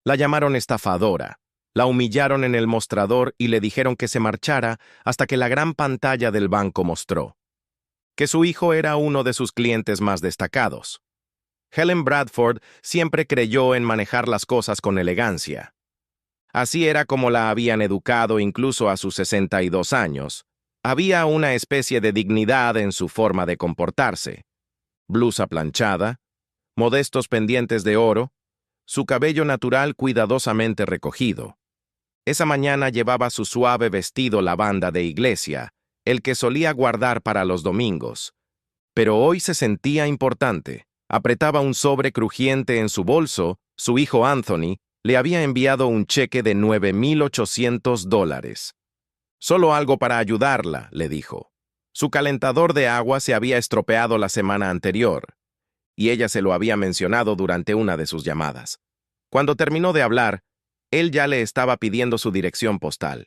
La llamaron estafadora, la humillaron en el mostrador y le dijeron que se marchara hasta que la gran pantalla del banco mostró que su hijo era uno de sus clientes más destacados. Helen Bradford siempre creyó en manejar las cosas con elegancia. Así era como la habían educado incluso a sus 62 años. Había una especie de dignidad en su forma de comportarse. Blusa planchada, modestos pendientes de oro, su cabello natural cuidadosamente recogido. Esa mañana llevaba su suave vestido lavanda de iglesia, el que solía guardar para los domingos. Pero hoy se sentía importante. Apretaba un sobre crujiente en su bolso. Su hijo Anthony le había enviado un cheque de $9,800. Solo algo para ayudarla, le dijo. Su calentador de agua se había estropeado la semana anterior, y ella se lo había mencionado durante una de sus llamadas. Cuando terminó de hablar, él ya le estaba pidiendo su dirección postal.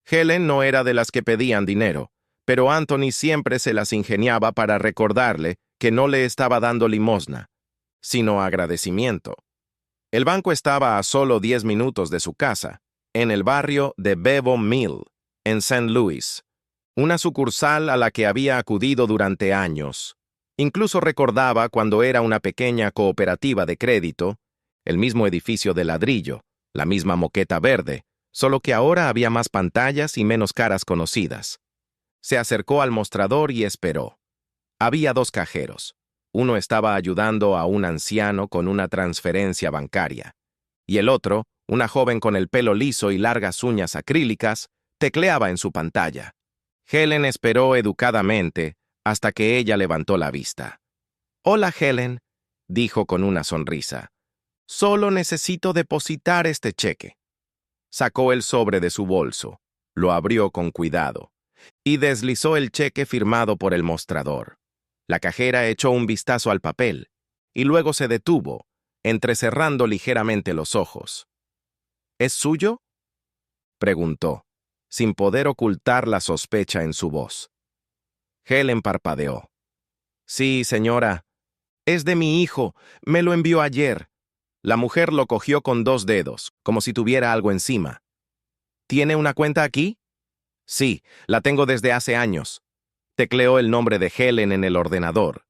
Helen no era de las que pedían dinero, pero Anthony siempre se las ingeniaba para recordarle que no le estaba dando limosna, sino agradecimiento. El banco estaba a solo 10 minutos de su casa, en el barrio de Bevo Mill, en St. Louis, una sucursal a la que había acudido durante años. Incluso recordaba cuando era una pequeña cooperativa de crédito, el mismo edificio de ladrillo, la misma moqueta verde, solo que ahora había más pantallas y menos caras conocidas. Se acercó al mostrador y esperó. Había 2 cajeros. Uno estaba ayudando a un anciano con una transferencia bancaria, y el otro, una joven con el pelo liso y largas uñas acrílicas, tecleaba en su pantalla. Helen esperó educadamente hasta que ella levantó la vista. «Hola, Helen», dijo con una sonrisa. «Solo necesito depositar este cheque». Sacó el sobre de su bolso, lo abrió con cuidado y deslizó el cheque firmado por el mostrador. La cajera echó un vistazo al papel y luego se detuvo, entrecerrando ligeramente los ojos. «¿Es suyo?», preguntó, sin poder ocultar la sospecha en su voz. Helen parpadeó. «Sí, señora. Es de mi hijo. Me lo envió ayer». La mujer lo cogió con 2 dedos, como si tuviera algo encima. «¿Tiene una cuenta aquí?» «Sí, la tengo desde hace años». Tecleó el nombre de Helen en el ordenador,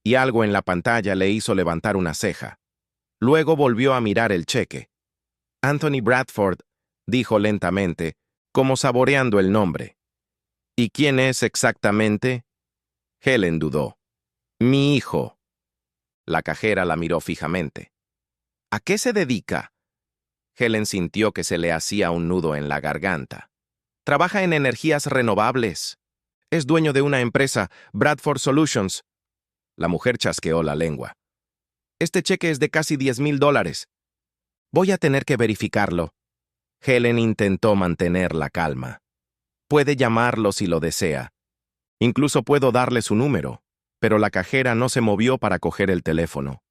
y algo en la pantalla le hizo levantar una ceja. Luego volvió a mirar el cheque. «Anthony Bradford», dijo lentamente, como saboreando el nombre. «¿Y quién es exactamente?» Helen dudó. «Mi hijo». La cajera la miró fijamente. «¿A qué se dedica?» Helen sintió que se le hacía un nudo en la garganta. «Trabaja en energías renovables. Es dueño de una empresa, Bradford Solutions». La mujer chasqueó la lengua. «Este cheque es de casi $10,000. Voy a tener que verificarlo». Helen intentó mantener la calma. «Puede llamarlo si lo desea. Incluso puedo darle su número». Pero la cajera no se movió para coger el teléfono.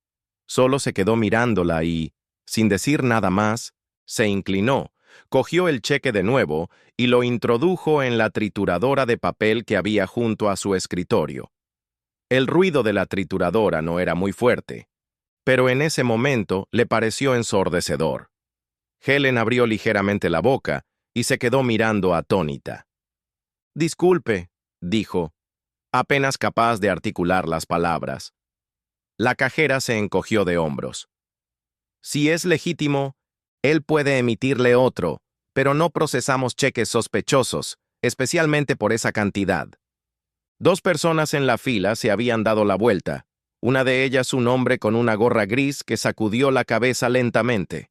Solo se quedó mirándola y, sin decir nada más, se inclinó, cogió el cheque de nuevo y lo introdujo en la trituradora de papel que había junto a su escritorio. El ruido de la trituradora no era muy fuerte, pero en ese momento le pareció ensordecedor. Helen abrió ligeramente la boca y se quedó mirando atónita. «Disculpe», dijo, apenas capaz de articular las palabras. La cajera se encogió de hombros. «Si es legítimo, él puede emitirle otro, pero no procesamos cheques sospechosos, especialmente por esa cantidad». 2 personas en la fila se habían dado la vuelta, una de ellas un hombre con una gorra gris que sacudió la cabeza lentamente.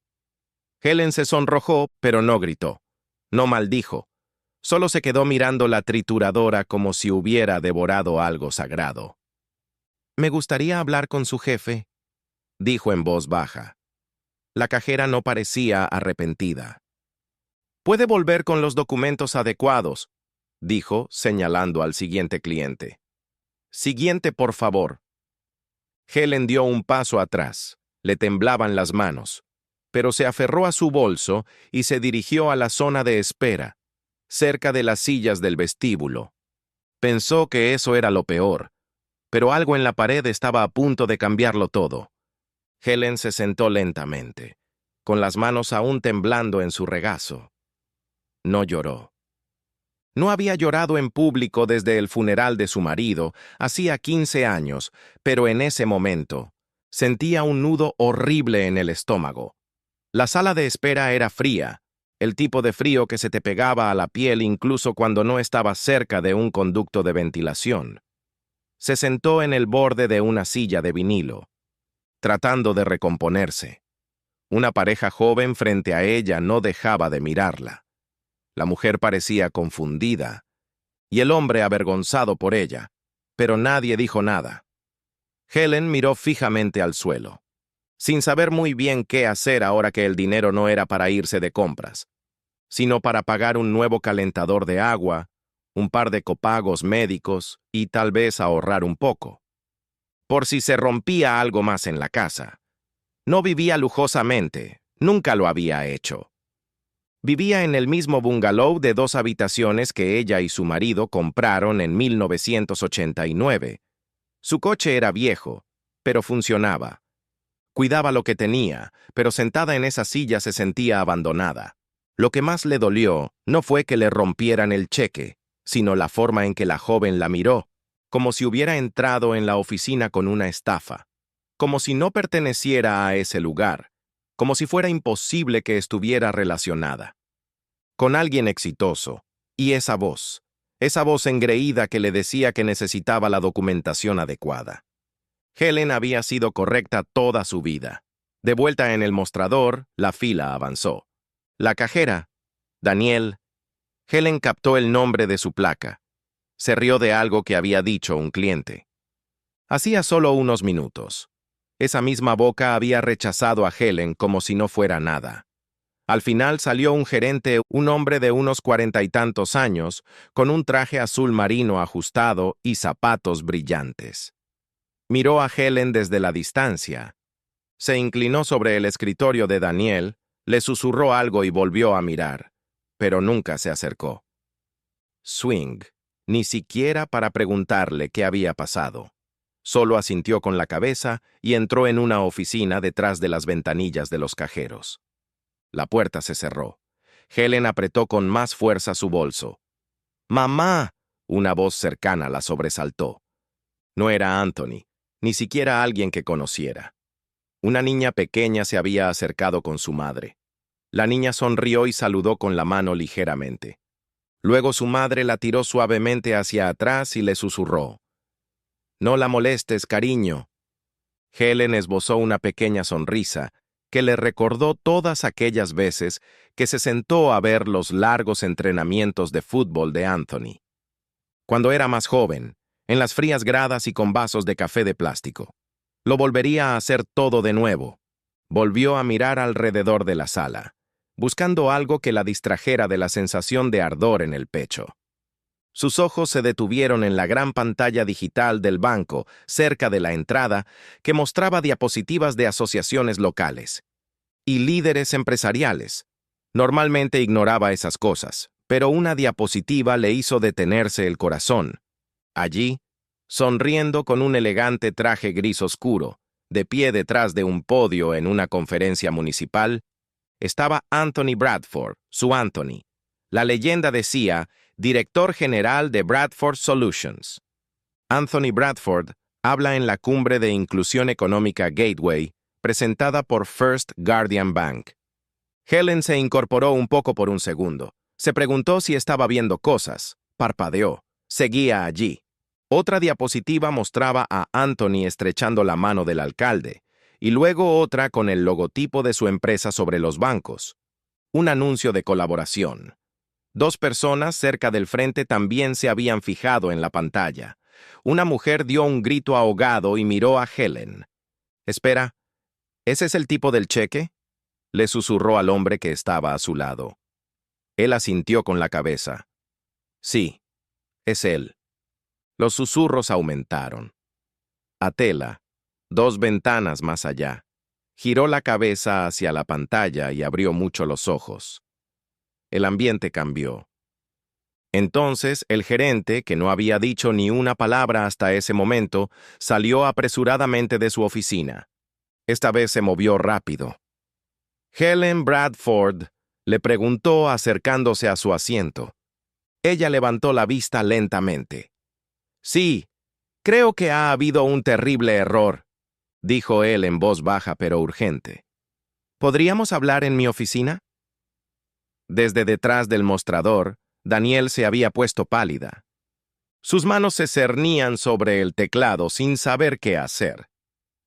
Helen se sonrojó, pero no gritó. No maldijo. Solo se quedó mirando la trituradora como si hubiera devorado algo sagrado. «Me gustaría hablar con su jefe», dijo en voz baja. La cajera no parecía arrepentida. «Puede volver con los documentos adecuados», dijo, señalando al siguiente cliente. «Siguiente, por favor». Helen dio un paso atrás. Le temblaban las manos, pero se aferró a su bolso y se dirigió a la zona de espera, cerca de las sillas del vestíbulo. Pensó que eso era lo peor, pero algo en la pared estaba a punto de cambiarlo todo. Helen se sentó lentamente. con las manos aún temblando en su regazo. No lloró. No había llorado en público desde el funeral de su marido, hacía 15 años, pero en ese momento sentía un nudo horrible en el estómago. La sala de espera era fría, el tipo de frío que se te pegaba a la piel incluso cuando no estabas cerca de un conducto de ventilación. Se sentó en el borde de una silla de vinilo, tratando de recomponerse. Una pareja joven frente a ella no dejaba de mirarla. La mujer parecía confundida, y el hombre avergonzado por ella, pero nadie dijo nada. Helen miró fijamente al suelo, sin saber muy bien qué hacer ahora que el dinero no era para irse de compras, sino para pagar un nuevo calentador de agua, un par de copagos médicos y tal vez ahorrar un poco. Por si se rompía algo más en la casa. No vivía lujosamente, nunca lo había hecho. Vivía en el mismo bungalow de 2 habitaciones que ella y su marido compraron en 1989. Su coche era viejo, pero funcionaba. Cuidaba lo que tenía, pero sentada en esa silla se sentía abandonada. Lo que más le dolió no fue que le rompieran el cheque, sino la forma en que la joven la miró, como si hubiera entrado en la oficina con una estafa, como si no perteneciera a ese lugar, como si fuera imposible que estuviera relacionada con alguien exitoso, y esa voz engreída que le decía que necesitaba la documentación adecuada. Helen había sido correcta toda su vida. De vuelta en el mostrador, la fila avanzó. La cajera, Daniel. Helen captó el nombre de su placa. Se rió de algo que había dicho un cliente. Hacía solo unos minutos. Esa misma boca había rechazado a Helen como si no fuera nada. Al final salió un gerente, un hombre de unos 40 y tantos años, con un traje azul marino ajustado y zapatos brillantes. Miró a Helen desde la distancia. Se inclinó sobre el escritorio de Daniel, le susurró algo y volvió a mirar, pero nunca se acercó. Swing, ni siquiera para preguntarle qué había pasado. Solo asintió con la cabeza y entró en una oficina detrás de las ventanillas de los cajeros. La puerta se cerró. Helen apretó con más fuerza su bolso. ¡Mamá! Una voz cercana la sobresaltó. No era Anthony, ni siquiera alguien que conociera. Una niña pequeña se había acercado con su madre. La niña sonrió y saludó con la mano ligeramente. Luego su madre la tiró suavemente hacia atrás y le susurró. «No la molestes, cariño». Helen esbozó una pequeña sonrisa que le recordó todas aquellas veces que se sentó a ver los largos entrenamientos de fútbol de Anthony. Cuando era más joven, en las frías gradas y con vasos de café de plástico. Lo volvería a hacer todo de nuevo. Volvió a mirar alrededor de la sala, buscando algo que la distrajera de la sensación de ardor en el pecho. Sus ojos se detuvieron en la gran pantalla digital del banco, cerca de la entrada, que mostraba diapositivas de asociaciones locales y líderes empresariales. Normalmente ignoraba esas cosas, pero una diapositiva le hizo detenerse el corazón. Allí, sonriendo con un elegante traje gris oscuro, de pie detrás de un podio en una conferencia municipal, estaba Anthony Bradford, su Anthony. La leyenda decía, director general de Bradford Solutions. Anthony Bradford habla en la cumbre de inclusión económica Gateway, presentada por First Guardian Bank. Helen se incorporó un poco por un segundo. Se preguntó si estaba viendo cosas. Parpadeó. Seguía allí. Otra diapositiva mostraba a Anthony estrechando la mano del alcalde, y luego otra con el logotipo de su empresa sobre los bancos. Un anuncio de colaboración. 2 personas cerca del frente también se habían fijado en la pantalla. Una mujer dio un grito ahogado y miró a Helen. «Espera, ¿ese es el tipo del cheque?», le susurró al hombre que estaba a su lado. Él asintió con la cabeza. «Sí, es él». Los susurros aumentaron. Atela, 2 ventanas más allá, giró la cabeza hacia la pantalla y abrió mucho los ojos. El ambiente cambió. Entonces, el gerente, que no había dicho ni una palabra hasta ese momento, salió apresuradamente de su oficina. Esta vez se movió rápido. Helen Bradford le preguntó acercándose a su asiento. Ella levantó la vista lentamente. Sí, creo que ha habido un terrible error, dijo él en voz baja pero urgente. ¿Podríamos hablar en mi oficina? Desde detrás del mostrador, Danielle se había puesto pálida. Sus manos se cernían sobre el teclado sin saber qué hacer.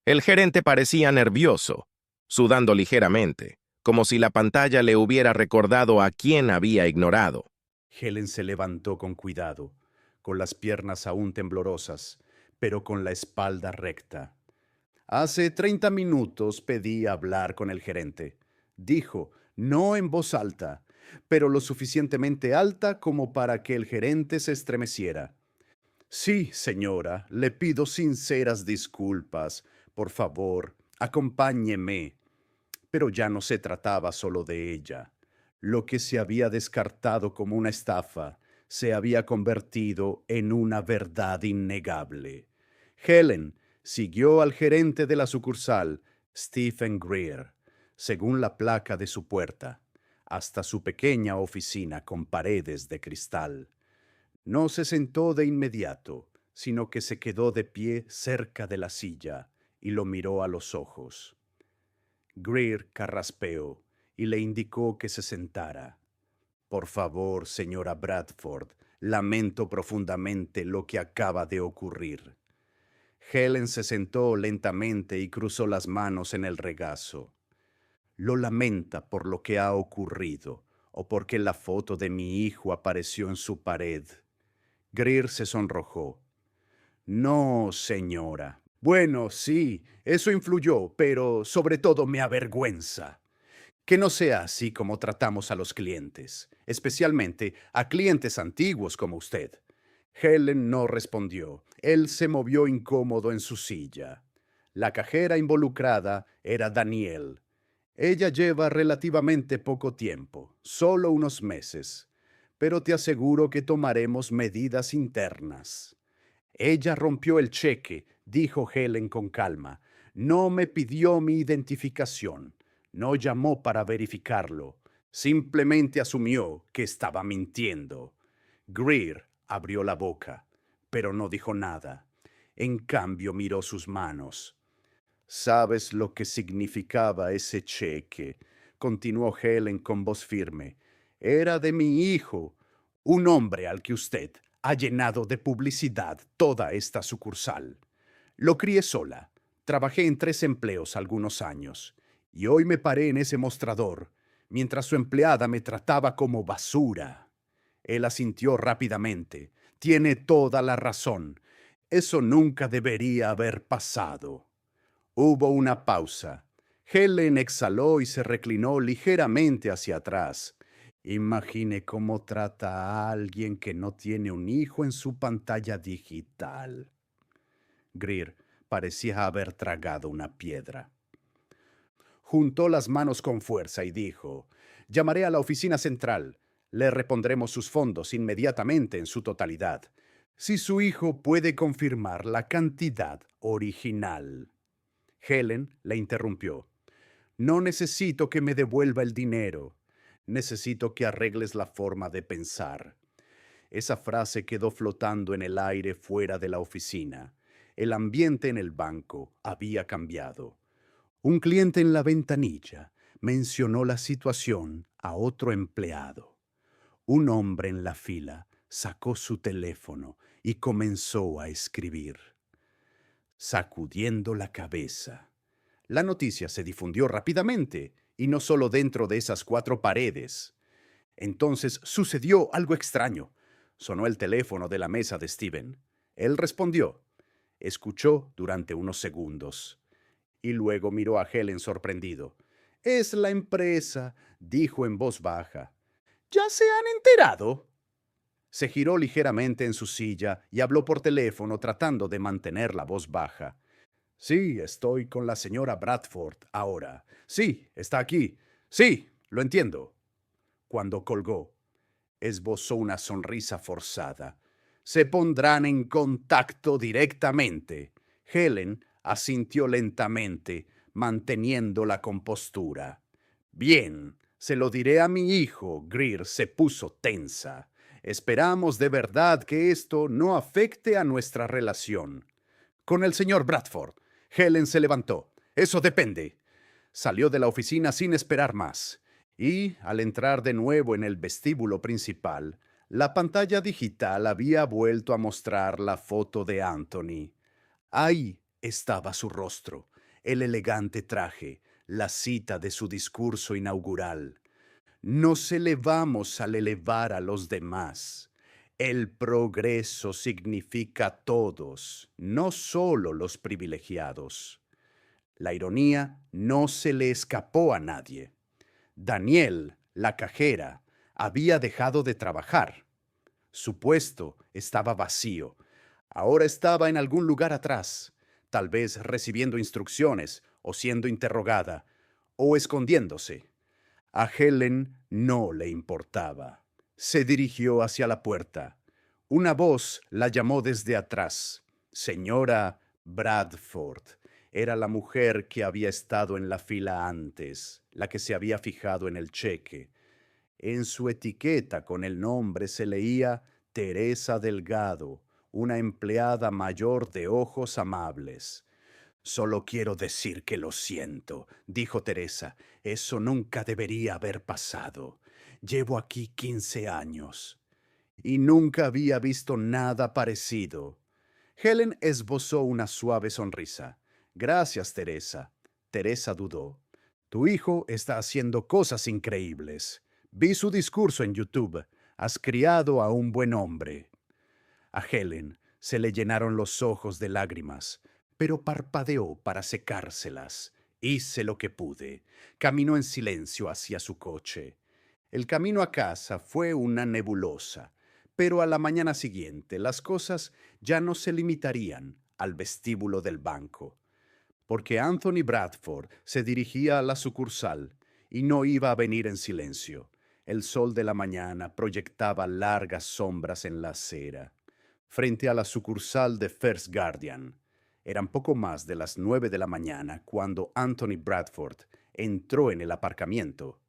El gerente parecía nervioso, sudando ligeramente, como si la pantalla le hubiera recordado a quién había ignorado. Helen se levantó con cuidado, con las piernas aún temblorosas, pero con la espalda recta. Hace 30 minutos pedí hablar con el gerente. Dijo, no en voz alta, pero lo suficientemente alta como para que el gerente se estremeciera. Sí, señora, le pido sinceras disculpas. Por favor, acompáñeme. Pero ya no se trataba solo de ella. Lo que se había descartado como una estafa se había convertido en una verdad innegable. Helen siguió al gerente de la sucursal, Stephen Greer, según la placa de su puerta, hasta su pequeña oficina con paredes de cristal. No se sentó de inmediato, sino que se quedó de pie cerca de la silla y lo miró a los ojos. Greer carraspeó y le indicó que se sentara. Por favor, señora Bradford, lamento profundamente lo que acaba de ocurrir. Helen se sentó lentamente y cruzó las manos en el regazo. Lo lamenta por lo que ha ocurrido o porque la foto de mi hijo apareció en su pared. Greer se sonrojó. No, señora. Bueno, sí, eso influyó, pero sobre todo me avergüenza. Que no sea así como tratamos a los clientes, especialmente a clientes antiguos como usted. Helen no respondió. Él se movió incómodo en su silla. La cajera involucrada era Danielle. Ella lleva relativamente poco tiempo, solo unos meses, pero te aseguro que tomaremos medidas internas. Ella rompió el cheque, dijo Helen con calma. No me pidió mi identificación. No llamó para verificarlo. Simplemente asumió que estaba mintiendo. Greer abrió la boca, pero no dijo nada. En cambio miró sus manos. ¿Sabes lo que significaba ese cheque?, continuó Helen con voz firme. Era de mi hijo, un hombre al que usted ha llenado de publicidad toda esta sucursal. Lo crié sola. Trabajé en 3 empleos algunos años. Y hoy me paré en ese mostrador, mientras su empleada me trataba como basura. Él asintió rápidamente. Tiene toda la razón. Eso nunca debería haber pasado. Hubo una pausa. Helen exhaló y se reclinó ligeramente hacia atrás. Imagine cómo trata a alguien que no tiene un hijo en su pantalla digital. Greer parecía haber tragado una piedra. Juntó las manos con fuerza y dijo, llamaré a la oficina central. Le repondremos sus fondos inmediatamente en su totalidad, si su hijo puede confirmar la cantidad original. Helen le interrumpió. No necesito que me devuelva el dinero. Necesito que arregles la forma de pensar. Esa frase quedó flotando en el aire fuera de la oficina. El ambiente en el banco había cambiado. Un cliente en la ventanilla mencionó la situación a otro empleado. Un hombre en la fila sacó su teléfono y comenzó a escribir, sacudiendo la cabeza. La noticia se difundió rápidamente, y no solo dentro de esas 4 paredes. Entonces sucedió algo extraño. Sonó el teléfono de la mesa de Steven. Él respondió. Escuchó durante unos segundos y luego miró a Helen sorprendido. Es la empresa, dijo en voz baja. ¿Ya se han enterado? Se giró ligeramente en su silla y habló por teléfono tratando de mantener la voz baja. Sí, estoy con la señora Bradford ahora. Sí, está aquí. Sí, lo entiendo. Cuando colgó, esbozó una sonrisa forzada. Se pondrán en contacto directamente. Helen asintió lentamente, manteniendo la compostura. Bien, se lo diré a mi hijo. Greer se puso tensa. Esperamos de verdad que esto no afecte a nuestra relación. Con el señor Bradford. Helen se levantó. Eso depende. Salió de la oficina sin esperar más. Y, al entrar de nuevo en el vestíbulo principal, la pantalla digital había vuelto a mostrar la foto de Anthony. Ahí estaba su rostro, el elegante traje, la cita de su discurso inaugural. Nos elevamos al elevar a los demás. El progreso significa todos, no solo los privilegiados. La ironía no se le escapó a nadie. Danielle, la cajera, había dejado de trabajar. Su puesto estaba vacío. Ahora estaba en algún lugar atrás, tal vez recibiendo instrucciones o siendo interrogada o escondiéndose. A Helen no le importaba. Se dirigió hacia la puerta. Una voz la llamó desde atrás. Señora Bradford. Era la mujer que había estado en la fila antes, la que se había fijado en el cheque. En su etiqueta con el nombre se leía Teresa Delgado, una empleada mayor de ojos amables. Solo quiero decir que lo siento, dijo Teresa. Eso nunca debería haber pasado. Llevo aquí 15 años y nunca había visto nada parecido. Helen esbozó una suave sonrisa. Gracias, Teresa. Teresa dudó. Tu hijo está haciendo cosas increíbles. Vi su discurso en YouTube. Has criado a un buen hombre. A Helen se le llenaron los ojos de lágrimas, pero parpadeó para secárselas. Hice lo que pude. Caminó en silencio hacia su coche. El camino a casa fue una nebulosa, pero a la mañana siguiente las cosas ya no se limitarían al vestíbulo del banco, porque Anthony Bradford se dirigía a la sucursal y no iba a venir en silencio. El sol de la mañana proyectaba largas sombras en la acera. Frente a la sucursal de First Guardian, eran poco más de las 9 de la mañana cuando Anthony Bradford entró en el aparcamiento.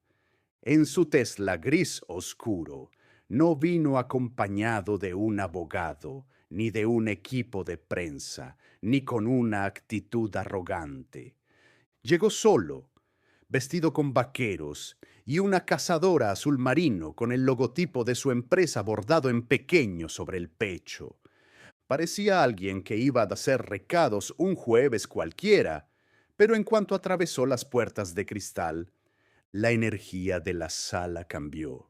En su Tesla gris oscuro, no vino acompañado de un abogado, ni de un equipo de prensa, ni con una actitud arrogante. Llegó solo, vestido con vaqueros y una cazadora azul marino con el logotipo de su empresa bordado en pequeño sobre el pecho. Parecía alguien que iba a hacer recados un jueves cualquiera, pero en cuanto atravesó las puertas de cristal, la energía de la sala cambió.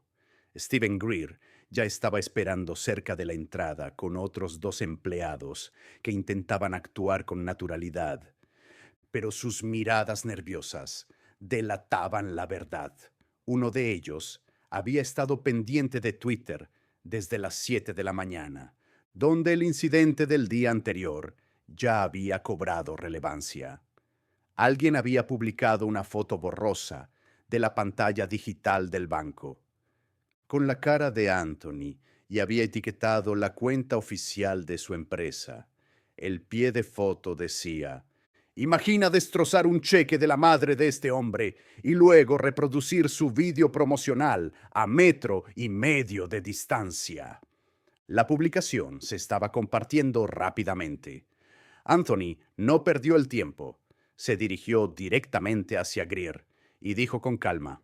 Stephen Greer ya estaba esperando cerca de la entrada con otros 2 empleados que intentaban actuar con naturalidad, pero sus miradas nerviosas delataban la verdad. Uno de ellos había estado pendiente de Twitter desde las 7 de la mañana, donde el incidente del día anterior ya había cobrado relevancia. Alguien había publicado una foto borrosa de la pantalla digital del banco, con la cara de Anthony, y había etiquetado la cuenta oficial de su empresa. El pie de foto decía: imagina destrozar un cheque de la madre de este hombre y luego reproducir su vídeo promocional a 1,5 metros de distancia. La publicación se estaba compartiendo rápidamente. Anthony no perdió el tiempo. Se dirigió directamente hacia Greer y dijo con calma: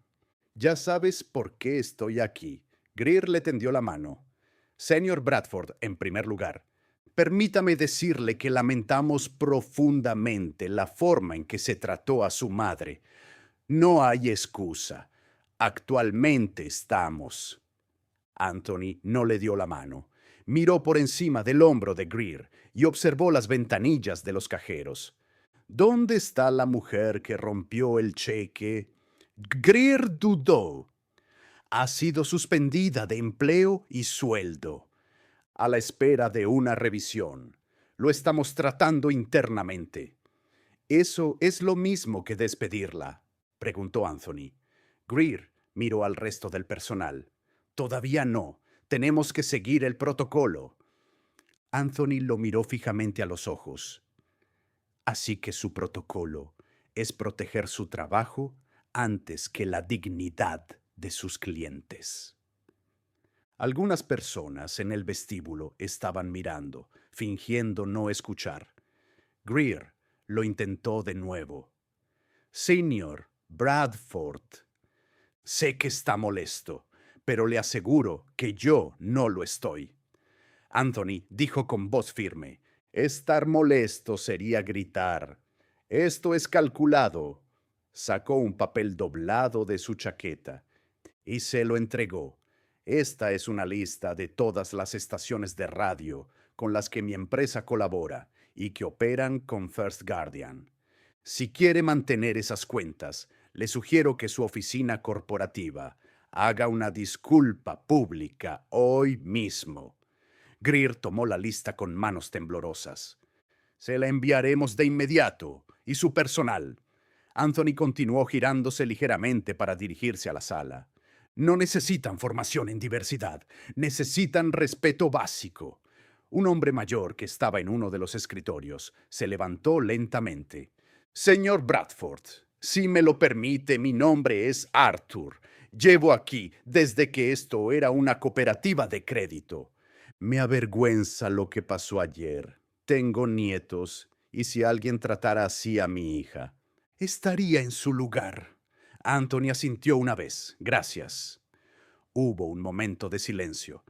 ya sabes por qué estoy aquí. Greer le tendió la mano. Señor Bradford, en primer lugar, permítame decirle que lamentamos profundamente la forma en que se trató a su madre. No hay excusa. Actualmente estamos. Anthony no le dio la mano. Miró por encima del hombro de Greer y observó las ventanillas de los cajeros. ¿Dónde está la mujer que rompió el cheque? Greer dudó. Ha sido suspendida de empleo y sueldo, a la espera de una revisión. Lo estamos tratando internamente. ¿Eso es lo mismo que despedirla?, preguntó Anthony. Greer miró al resto del personal. Todavía no. Tenemos que seguir el protocolo. Anthony lo miró fijamente a los ojos. Así que su protocolo es proteger su trabajo antes que la dignidad de sus clientes. Algunas personas en el vestíbulo estaban mirando, fingiendo no escuchar. Greer lo intentó de nuevo. Señor Bradford, sé que está molesto, pero le aseguro que yo no lo estoy. Anthony dijo con voz firme: estar molesto sería gritar. Esto es calculado. Sacó un papel doblado de su chaqueta y se lo entregó. Esta es una lista de todas las estaciones de radio con las que mi empresa colabora y que operan con First Guardian. Si quiere mantener esas cuentas, le sugiero que su oficina corporativa haga una disculpa pública hoy mismo. Greer tomó la lista con manos temblorosas. Se la enviaremos de inmediato, y su personal. Anthony continuó girándose ligeramente para dirigirse a la sala. No necesitan formación en diversidad, necesitan respeto básico. Un hombre mayor que estaba en uno de los escritorios se levantó lentamente. Señor Bradford, si me lo permite, mi nombre es Arthur. Llevo aquí desde que esto era una cooperativa de crédito. Me avergüenza lo que pasó ayer. Tengo nietos, y si alguien tratara así a mi hija, estaría en su lugar. Anthony asintió una vez. Gracias. Hubo un momento de silencio.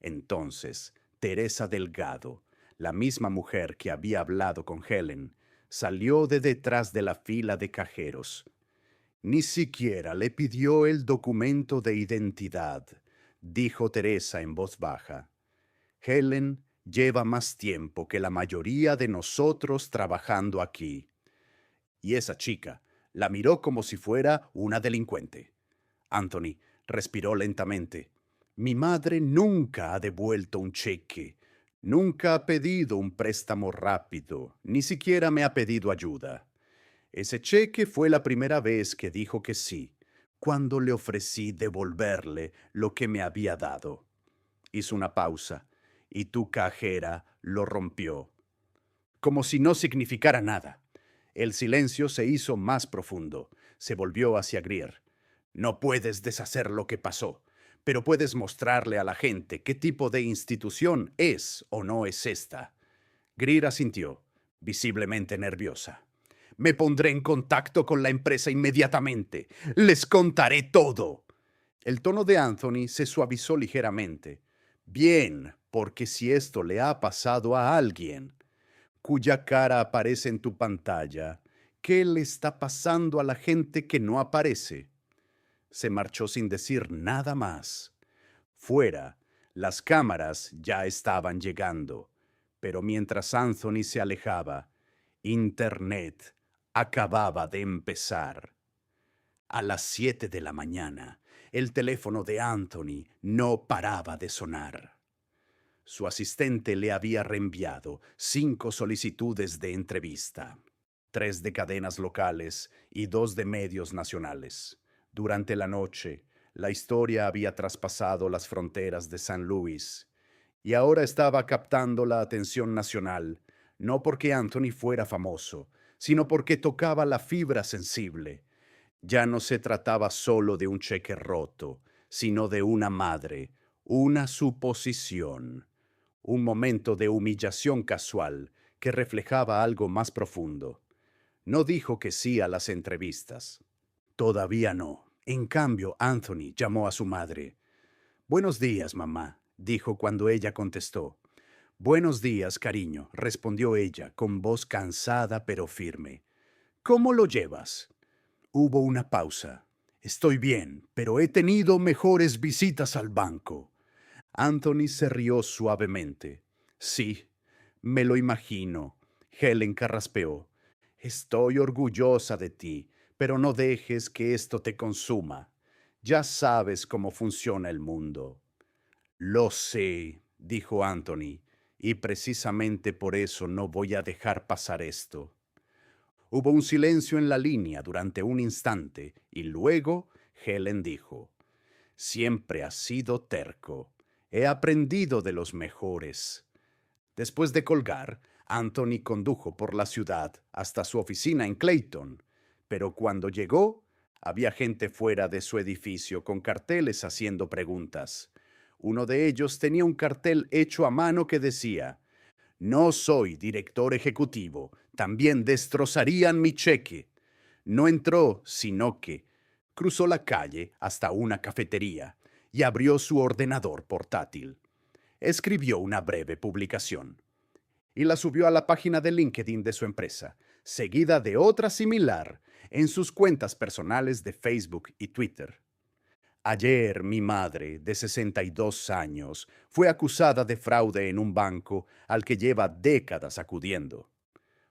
Entonces, Teresa Delgado, la misma mujer que había hablado con Helen, salió de detrás de la fila de cajeros. Ni siquiera le pidió el documento de identidad, dijo Teresa en voz baja. Helen lleva más tiempo que la mayoría de nosotros trabajando aquí. Y esa chica la miró como si fuera una delincuente. Anthony respiró lentamente. Mi madre nunca ha devuelto un cheque, nunca ha pedido un préstamo rápido, ni siquiera me ha pedido ayuda. Ese cheque fue la primera vez que dijo que sí, cuando le ofrecí devolverle lo que me había dado. Hizo una pausa, y tu cajera lo rompió. Como si no significara nada. El silencio se hizo más profundo. Se volvió hacia Greer. No puedes deshacer lo que pasó, pero puedes mostrarle a la gente qué tipo de institución es o no es esta. Greer asintió, visiblemente nerviosa. Me pondré en contacto con la empresa inmediatamente. Les contaré todo. El tono de Anthony se suavizó ligeramente. Bien, porque si esto le ha pasado a alguien cuya cara aparece en tu pantalla, ¿qué le está pasando a la gente que no aparece? Se marchó sin decir nada más. Fuera, las cámaras ya estaban llegando, pero mientras Anthony se alejaba, Internet acababa de empezar. A las 7 de la mañana, el teléfono de Anthony no paraba de sonar. Su asistente le había reenviado 5 solicitudes de entrevista, 3 de cadenas locales y 2 de medios nacionales. Durante la noche, la historia había traspasado las fronteras de San Luis y ahora estaba captando la atención nacional, no porque Anthony fuera famoso, sino porque tocaba la fibra sensible. Ya no se trataba solo de un cheque roto, sino de una madre, una suposición, un momento de humillación casual que reflejaba algo más profundo. No dijo que sí a las entrevistas. Todavía no. En cambio, Anthony llamó a su madre. Buenos días, mamá, dijo cuando ella contestó. Buenos días, cariño, respondió ella con voz cansada pero firme. ¿Cómo lo llevas? Hubo una pausa. Estoy bien, pero he tenido mejores visitas al banco. Anthony se rió suavemente. Sí, me lo imagino. Helen carraspeó. Estoy orgullosa de ti, pero no dejes que esto te consuma. Ya sabes cómo funciona el mundo. Lo sé, dijo Anthony, y precisamente por eso no voy a dejar pasar esto. Hubo un silencio en la línea durante un instante y luego Helen dijo, siempre has sido terco. He aprendido de los mejores. Después de colgar, Anthony condujo por la ciudad hasta su oficina en Clayton, pero cuando llegó, Había gente fuera de su edificio con carteles haciendo preguntas. Uno de ellos tenía un cartel hecho a mano que decía: "No soy director ejecutivo, también destrozarían mi cheque". No entró, sino que cruzó la calle hasta una cafetería y abrió su ordenador portátil. Escribió una breve publicación y la subió a la página de LinkedIn de su empresa, seguida de otra similar en sus cuentas personales de Facebook y Twitter. Ayer mi madre, de 62 años, fue acusada de fraude en un banco al que lleva décadas acudiendo.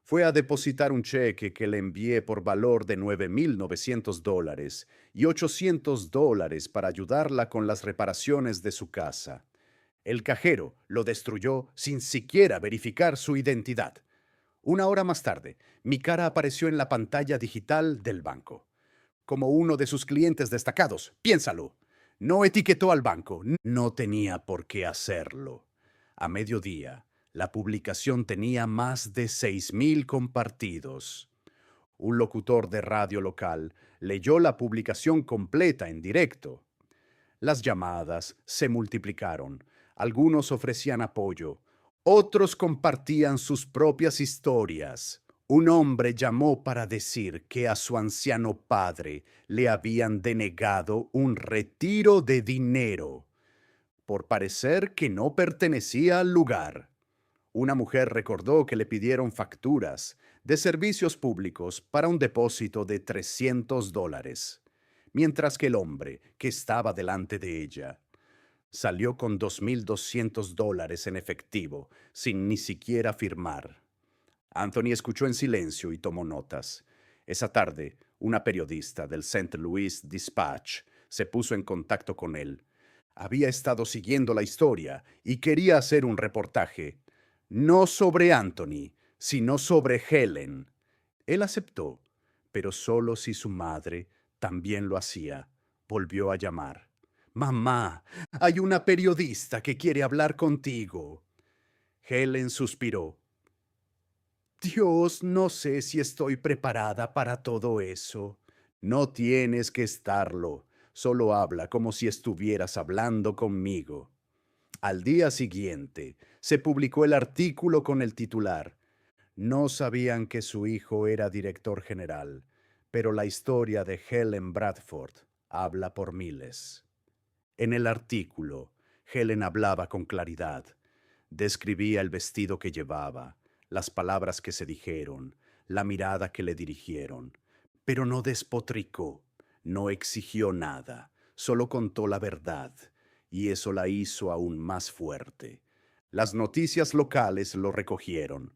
Fue a depositar un cheque que le envié por valor de $9,900 y $800 para ayudarla con las reparaciones de su casa. El cajero lo destruyó sin siquiera verificar su identidad. Una hora más tarde, mi cara apareció en la pantalla digital del banco. Como uno de sus clientes destacados, piénsalo. No etiquetó al banco, no tenía por qué hacerlo. A mediodía, la publicación tenía más de 6,000 compartidos. Un locutor de radio local leyó la publicación completa en directo. Las llamadas se multiplicaron. Algunos ofrecían apoyo, otros compartían sus propias historias. Un hombre llamó para decir que a su anciano padre le habían denegado un retiro de dinero por parecer que no pertenecía al lugar. Una mujer recordó que le pidieron facturas de servicios públicos para un depósito de $300, mientras que el hombre que estaba delante de ella salió con $2,200 en efectivo, sin ni siquiera firmar. Anthony escuchó en silencio y tomó notas. Esa tarde, una periodista del St. Louis Dispatch se puso en contacto con él. Había estado siguiendo la historia y quería hacer un reportaje, no sobre Anthony, sino sobre Helen. Él aceptó, pero solo si su madre también lo hacía. Volvió a llamar. «Mamá, hay una periodista que quiere hablar contigo». Helen suspiró. «Dios, no sé si estoy preparada para todo eso». «No tienes que estarlo. Solo habla como si estuvieras hablando conmigo». Al día siguiente, se publicó el artículo con el titular: «No sabían que su hijo era director general, pero la historia de Helen Bradford habla por miles». En el artículo, Helen hablaba con claridad. Describía el vestido que llevaba, las palabras que se dijeron, la mirada que le dirigieron. Pero no despotricó, no exigió nada, solo contó la verdad, y eso la hizo aún más fuerte. Las noticias locales lo recogieron,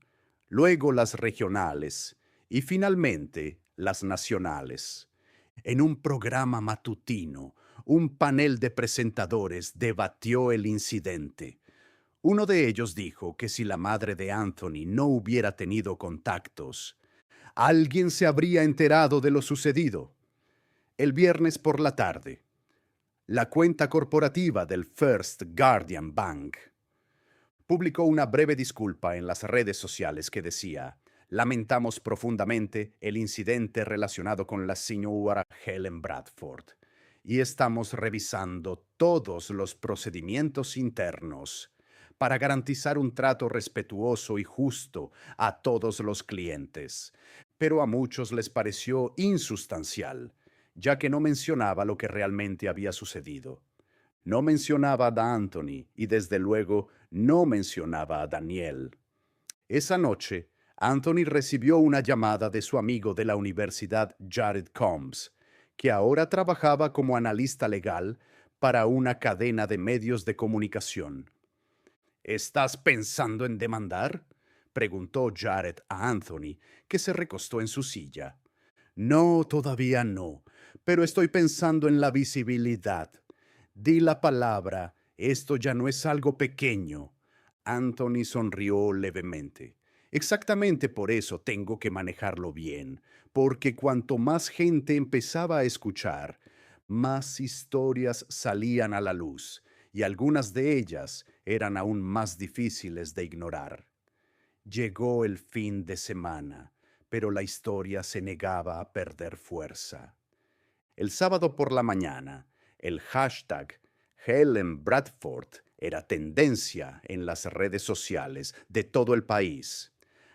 luego las regionales y finalmente las nacionales. En un programa matutino, un panel de presentadores debatió el incidente. Uno de ellos dijo que si la madre de Anthony no hubiera tenido contactos, alguien se habría enterado de lo sucedido. El viernes por la tarde, la cuenta corporativa del First Guardian Bank publicó una breve disculpa en las redes sociales que decía: «Lamentamos profundamente el incidente relacionado con la señora Helen Bradford y estamos revisando todos los procedimientos internos para garantizar un trato respetuoso y justo a todos los clientes». Pero a muchos les pareció insustancial, ya que no mencionaba lo que realmente había sucedido. No mencionaba a Anthony y desde luego no mencionaba a Daniel. Esa noche, Anthony recibió una llamada de su amigo de la universidad Jared Combs, que ahora trabajaba como analista legal para una cadena de medios de comunicación. «¿Estás pensando en demandar?», preguntó Jared a Anthony, que se recostó en su silla. «No, todavía no, pero estoy pensando en la visibilidad. Di la palabra, esto ya no es algo pequeño». Anthony sonrió levemente. «Exactamente por eso tengo que manejarlo bien, porque cuanto más gente empezaba a escuchar, más historias salían a la luz, y algunas de ellas eran aún más difíciles de ignorar». Llegó el fin de semana, pero la historia se negaba a perder fuerza. El sábado por la mañana, el hashtag Helen Bradford era tendencia en las redes sociales de todo el país.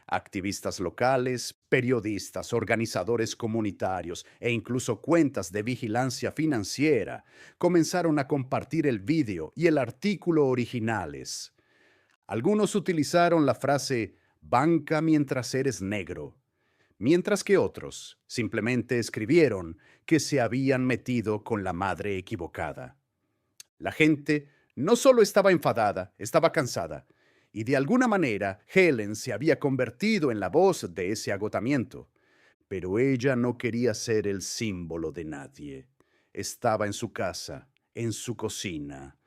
Activistas locales, periodistas, organizadores comunitarios e incluso cuentas de vigilancia financiera comenzaron a compartir el vídeo y el artículo originales. Algunos utilizaron la frase «banca mientras eres negro», mientras que otros simplemente escribieron que se habían metido con la madre equivocada. La gente no solo estaba enfadada, estaba cansada, y de alguna manera Helen se había convertido en la voz de ese agotamiento. Pero ella no quería ser el símbolo de nadie. Estaba en su casa, en su cocina,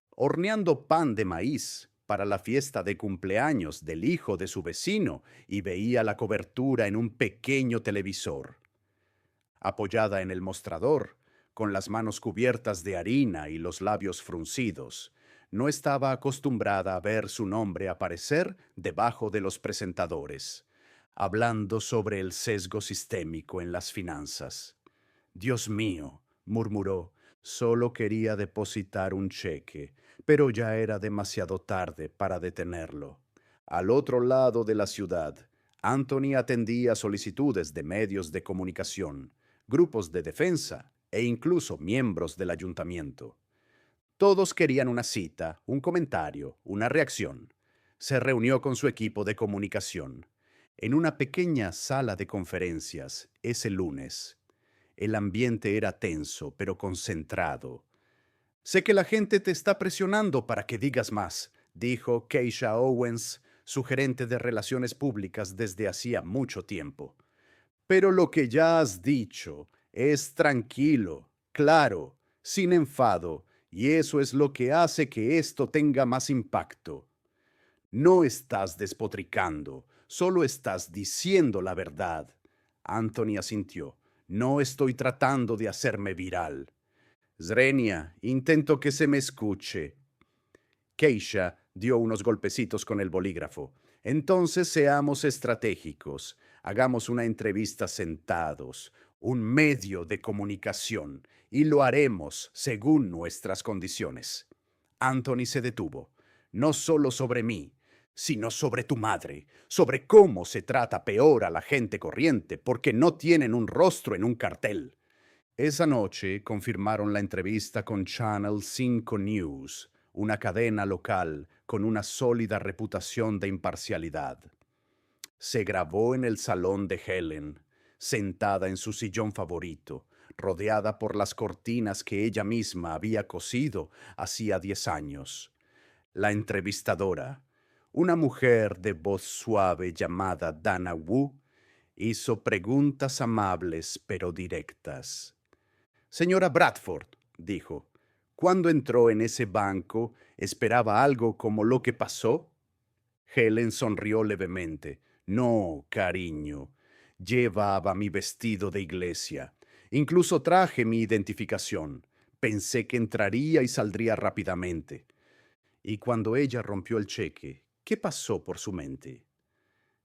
horneando pan de maíz para la fiesta de cumpleaños del hijo de su vecino y veía la cobertura en un pequeño televisor. Apoyada en el mostrador, con las manos cubiertas de harina y los labios fruncidos, no estaba acostumbrada a ver su nombre aparecer debajo de los presentadores, hablando sobre el sesgo sistémico en las finanzas. «Dios mío», murmuró, «solo quería depositar un cheque, pero ya era demasiado tarde para detenerlo». Al otro lado de la ciudad, Anthony atendía solicitudes de medios de comunicación, grupos de defensa e incluso miembros del ayuntamiento. Todos querían una cita, un comentario, una reacción. Se reunió con su equipo de comunicación en una pequeña sala de conferencias ese lunes. El ambiente era tenso, pero concentrado. «Sé que la gente te está presionando para que digas más», dijo Keisha Owens, su gerente de relaciones públicas desde hacía mucho tiempo. «Pero lo que ya has dicho es tranquilo, claro, sin enfado, y eso es lo que hace que esto tenga más impacto. No estás despotricando, solo estás diciendo la verdad». Anthony asintió. «No estoy tratando de hacerme viral. Zrenia, intento que se me escuche». Keisha dio unos golpecitos con el bolígrafo. «Entonces seamos estratégicos. Hagamos una entrevista sentados, un medio de comunicación, y lo haremos según nuestras condiciones». Anthony se detuvo. «No solo sobre mí, sino sobre tu madre, sobre cómo se trata peor a la gente corriente porque no tienen un rostro en un cartel». Esa noche confirmaron la entrevista con Channel 5 News, una cadena local con una sólida reputación de imparcialidad. Se grabó en el salón de Helen, sentada en su sillón favorito, rodeada por las cortinas que ella misma había cosido hacía 10 años. La entrevistadora, una mujer de voz suave llamada Dana Wu, hizo preguntas amables pero directas. «Señora Bradford», dijo, «¿cuando entró en ese banco, esperaba algo como lo que pasó?» Helen sonrió levemente. «No, cariño. Llevaba mi vestido de iglesia. Incluso traje mi identificación. Pensé que entraría y saldría rápidamente». Y cuando ella rompió el cheque, ¿qué pasó por su mente?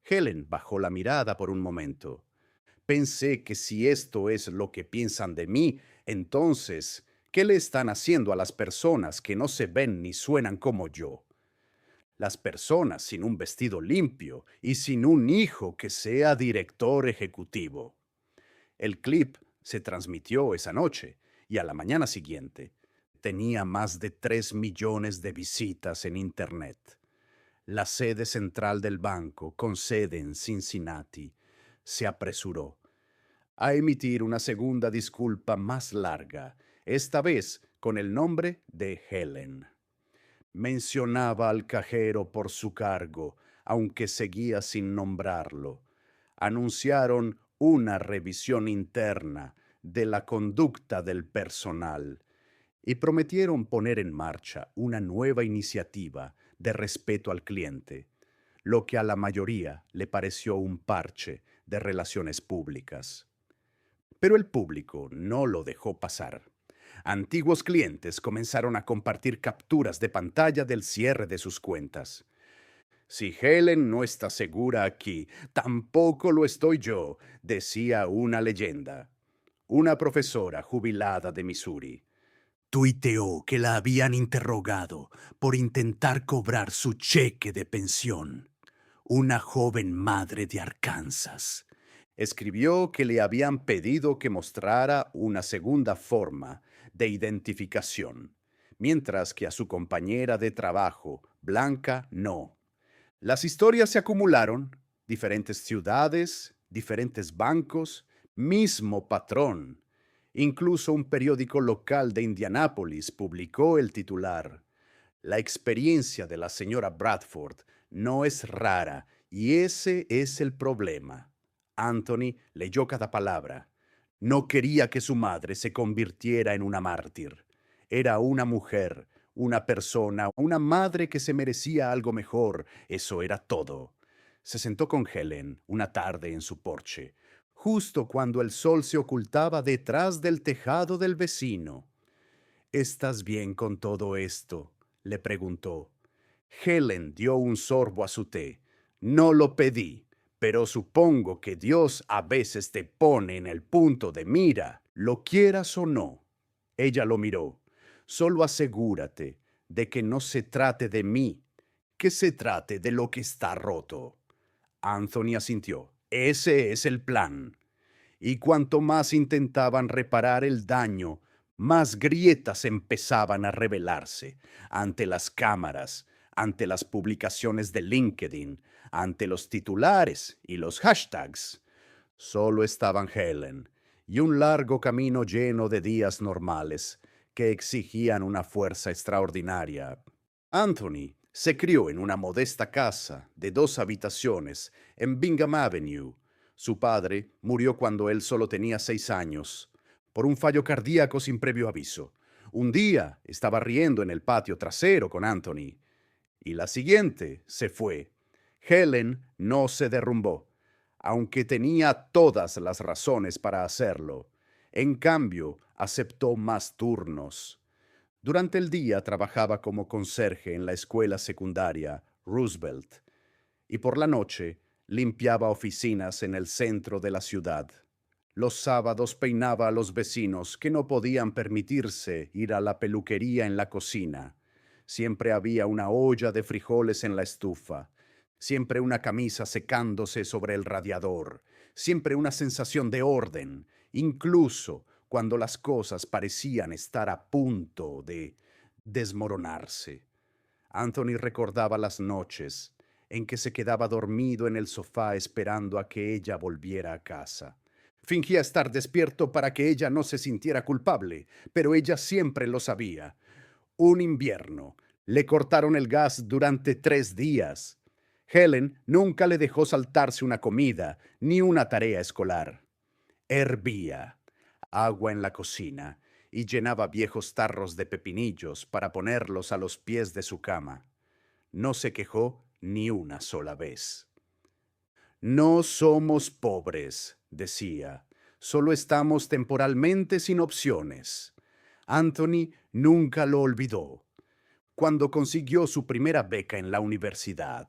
Helen bajó la mirada por un momento. «Pensé que si esto es lo que piensan de mí, entonces, ¿qué le están haciendo a las personas que no se ven ni suenan como yo? Las personas sin un vestido limpio y sin un hijo que sea director ejecutivo». El clip se transmitió esa noche y a la mañana siguiente tenía más de 3 millones de visitas en Internet. La sede central del banco, con sede en Cincinnati, se apresuró a emitir una segunda disculpa más larga, esta vez con el nombre de Helen. Mencionaba al cajero por su cargo, aunque seguía sin nombrarlo. Anunciaron una revisión interna de la conducta del personal y prometieron poner en marcha una nueva iniciativa de respeto al cliente, lo que a la mayoría le pareció un parche de relaciones públicas. Pero el público no lo dejó pasar. Antiguos clientes comenzaron a compartir capturas de pantalla del cierre de sus cuentas. «Si Helen no está segura aquí, tampoco lo estoy yo», decía una leyenda. Una profesora jubilada de Missouri tuiteó que la habían interrogado por intentar cobrar su cheque de pensión. Una joven madre de Arkansas escribió que le habían pedido que mostrara una segunda forma de identificación, mientras que a su compañera de trabajo, Blanca, no. Las historias se acumularon, diferentes ciudades, diferentes bancos, mismo patrón. Incluso un periódico local de Indianápolis publicó el titular: La experiencia de la señora Bradford no es rara y ese es el problema. Anthony leyó cada palabra. No quería que su madre se convirtiera en una mártir. Era una mujer, una persona, una madre que se merecía algo mejor. Eso era todo. Se sentó con Helen una tarde en su porche, justo cuando el sol se ocultaba detrás del tejado del vecino. ¿Estás bien con todo esto?, le preguntó. Helen dio un sorbo a su té. No lo pedí, pero supongo que Dios a veces te pone en el punto de mira, lo quieras o no. Ella lo miró. Solo asegúrate de que no se trate de mí, que se trate de lo que está roto. Anthony asintió. Ese es el plan. Y cuanto más intentaban reparar el daño, más grietas empezaban a revelarse ante las cámaras, ante las publicaciones de LinkedIn, ante los titulares y los hashtags. Solo estaban Helen y un largo camino lleno de días normales que exigían una fuerza extraordinaria. Anthony se crió en una modesta casa de 2 habitaciones en Bingham Avenue. Su padre murió cuando él solo tenía 6 años, por un fallo cardíaco sin previo aviso. Un día estaba riendo en el patio trasero con Anthony, y la siguiente se fue. Helen no se derrumbó, aunque tenía todas las razones para hacerlo. En cambio, aceptó más turnos. Durante el día trabajaba como conserje en la escuela secundaria Roosevelt y por la noche limpiaba oficinas en el centro de la ciudad. Los sábados peinaba a los vecinos que no podían permitirse ir a la peluquería en la cocina. Siempre había una olla de frijoles en la estufa, siempre una camisa secándose sobre el radiador, siempre una sensación de orden, incluso cuando las cosas parecían estar a punto de desmoronarse. Anthony recordaba las noches en que se quedaba dormido en el sofá esperando a que ella volviera a casa. Fingía estar despierto para que ella no se sintiera culpable, pero ella siempre lo sabía. Un invierno, le cortaron el gas durante 3 días. Helen nunca le dejó saltarse una comida ni una tarea escolar. Hervía agua en la cocina y llenaba viejos tarros de pepinillos para ponerlos a los pies de su cama. No se quejó ni una sola vez. No somos pobres, decía, solo estamos temporalmente sin opciones. Anthony nunca lo olvidó. Cuando consiguió su primera beca en la universidad,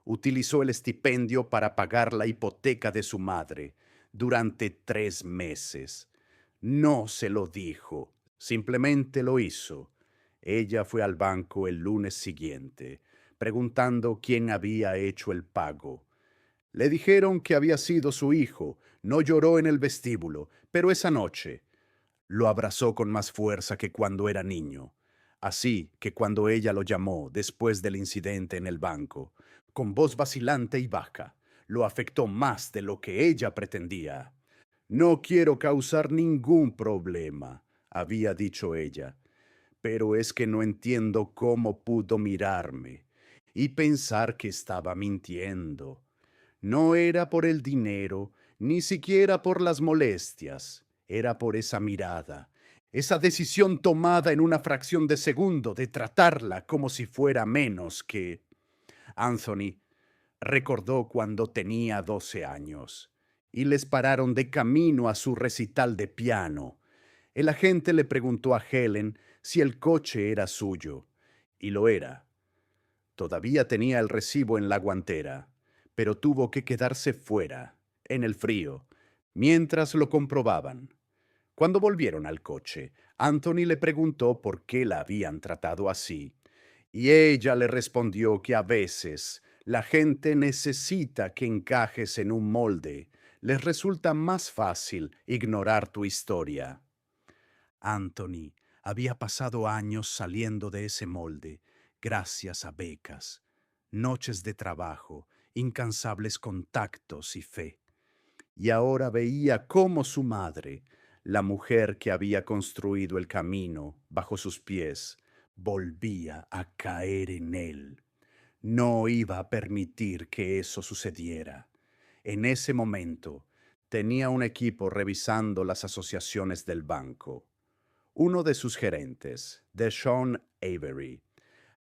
utilizó el estipendio para pagar la hipoteca de su madre durante 3 meses. No se lo dijo, simplemente lo hizo. Ella fue al banco el lunes siguiente, preguntando quién había hecho el pago. Le dijeron que había sido su hijo. No lloró en el vestíbulo, pero esa noche lo abrazó con más fuerza que cuando era niño. Así que cuando ella lo llamó después del incidente en el banco, con voz vacilante y baja, lo afectó más de lo que ella pretendía. No quiero causar ningún problema, había dicho ella, pero es que no entiendo cómo pudo mirarme y pensar que estaba mintiendo. No era por el dinero, ni siquiera por las molestias, era por esa mirada, esa decisión tomada en una fracción de segundo de tratarla como si fuera menos que... Anthony recordó cuando tenía 12 años y les pararon de camino a su recital de piano. El agente le preguntó a Helen si el coche era suyo, y lo era. Todavía tenía el recibo en la guantera, pero tuvo que quedarse fuera, en el frío, mientras lo comprobaban. Cuando volvieron al coche, Anthony le preguntó por qué la habían tratado así, y ella le respondió que a veces la gente necesita que encajes en un molde. Les resulta más fácil ignorar tu historia. Anthony había pasado años saliendo de ese molde, gracias a becas, noches de trabajo, incansables contactos y fe. Y ahora veía cómo su madre, la mujer que había construido el camino bajo sus pies, volvía a caer en él. No iba a permitir que eso sucediera. En ese momento, tenía un equipo revisando las asociaciones del banco. Uno de sus gerentes, Deshaun Avery,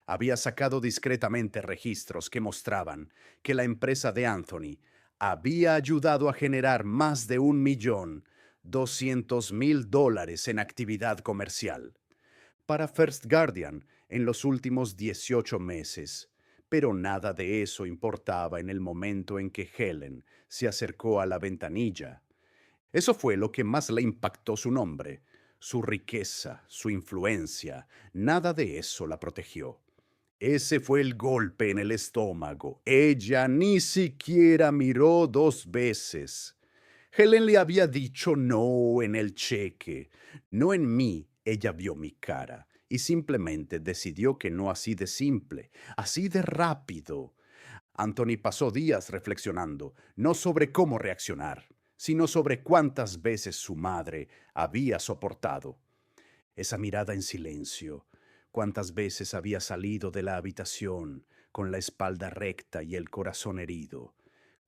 había sacado discretamente registros que mostraban que la empresa de Anthony había ayudado a generar más de $1.200.000 en actividad comercial para First Guardian en los últimos 18 meses. Pero nada de eso importaba en el momento en que Helen se acercó a la ventanilla. Eso fue lo que más le impactó su nombre, su riqueza, su influencia. Nada de eso la protegió. Ese fue el golpe en el estómago. Ella ni siquiera miró 2 veces. Helen le había dicho no en el cheque. No en mí. Ella vio mi cara y simplemente decidió que no, así de simple, así de rápido. Anthony pasó días reflexionando, no sobre cómo reaccionar, sino sobre cuántas veces su madre había soportado esa mirada en silencio, cuántas veces había salido de la habitación con la espalda recta y el corazón herido,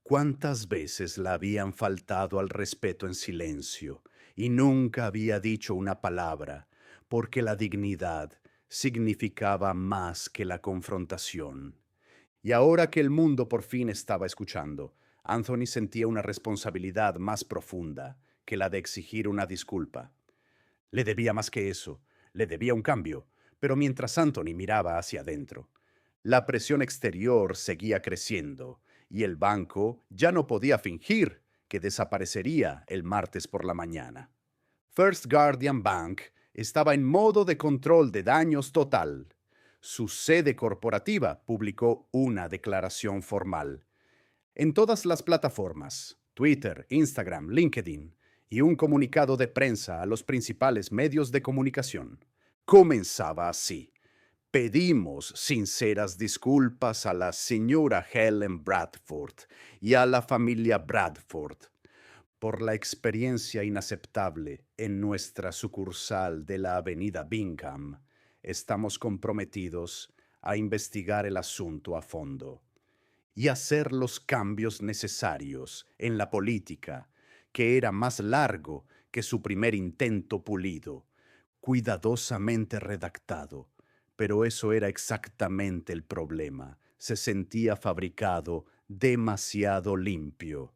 cuántas veces la habían faltado al respeto en silencio y nunca había dicho una palabra, porque la dignidad significaba más que la confrontación. Y ahora que el mundo por fin estaba escuchando, Anthony sentía una responsabilidad más profunda que la de exigir una disculpa. Le debía más que eso, le debía un cambio, pero mientras Anthony miraba hacia adentro, la presión exterior seguía creciendo y el banco ya no podía fingir que desaparecería el martes por la mañana. First Guardian Bank estaba en modo de control de daños total. Su sede corporativa publicó una declaración formal en todas las plataformas, Twitter, Instagram, LinkedIn, y un comunicado de prensa a los principales medios de comunicación. Comenzaba así. Pedimos sinceras disculpas a la señora Helen Bradford y a la familia Bradford por la experiencia inaceptable en nuestra sucursal de la avenida Bingham. Estamos comprometidos a investigar el asunto a fondo y hacer los cambios necesarios en la política, que era más largo que su primer intento pulido, cuidadosamente redactado. Pero eso era exactamente el problema. Se sentía fabricado demasiado limpio.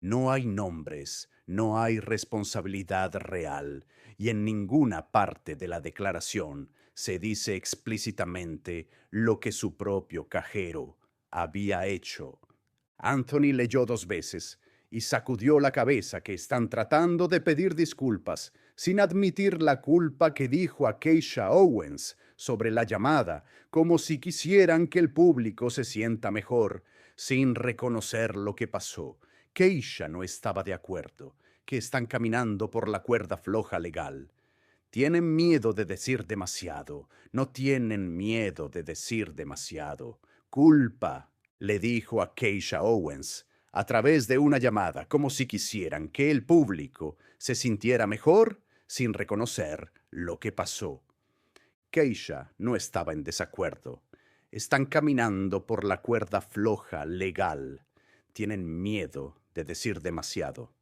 No hay nombres, no hay responsabilidad real, y en ninguna parte de la declaración se dice explícitamente lo que su propio cajero había hecho. Anthony leyó 2 veces y sacudió la cabeza que están tratando de pedir disculpas, sin admitir la culpa que dijo a Keisha Owens sobre la llamada, como si quisieran que el público se sienta mejor, sin reconocer lo que pasó. Keisha no estaba de acuerdo, que están caminando por la cuerda floja legal. Tienen miedo de decir demasiado, no tienen miedo de decir demasiado. Culpa, le dijo a Keisha Owens a través de una llamada, como si quisieran que el público se sintiera mejor sin reconocer lo que pasó. Keisha no estaba en desacuerdo. Están caminando por la cuerda floja legal. Tienen miedo de decir demasiado.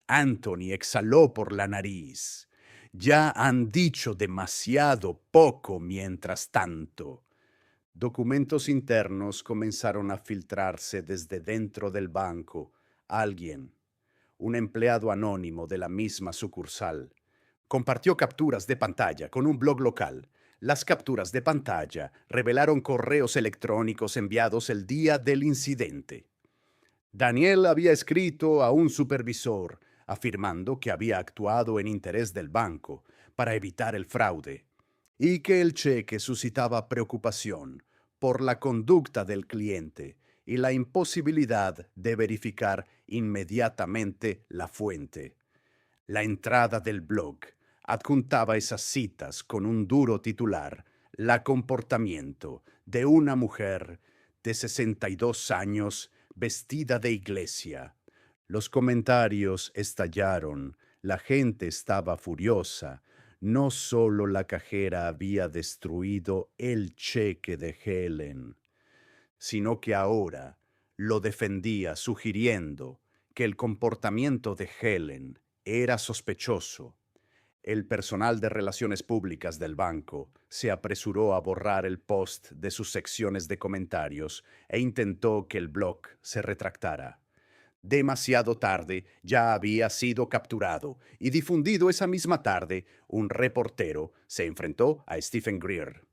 Anthony exhaló por la nariz. Ya han dicho demasiado poco mientras tanto. Documentos internos comenzaron a filtrarse desde dentro del banco. Alguien, un empleado anónimo de la misma sucursal, compartió capturas de pantalla con un blog local. Las capturas de pantalla revelaron correos electrónicos enviados el día del incidente. Daniel había escrito a un supervisor afirmando que había actuado en interés del banco para evitar el fraude y que el cheque suscitaba preocupación por la conducta del cliente y la imposibilidad de verificar inmediatamente la fuente. La entrada del blog adjuntaba esas citas con un duro titular: La comportamiento de una mujer de 62 años vestida de iglesia. Los comentarios estallaron, la gente estaba furiosa. No solo la cajera había destruido el cheque de Helen, sino que ahora lo defendía sugiriendo que el comportamiento de Helen era sospechoso. El personal de relaciones públicas del banco se apresuró a borrar el post de sus secciones de comentarios e intentó que el blog se retractara. Demasiado tarde, ya había sido capturado y difundido esa misma tarde. Un reportero se enfrentó a Stephen Greer.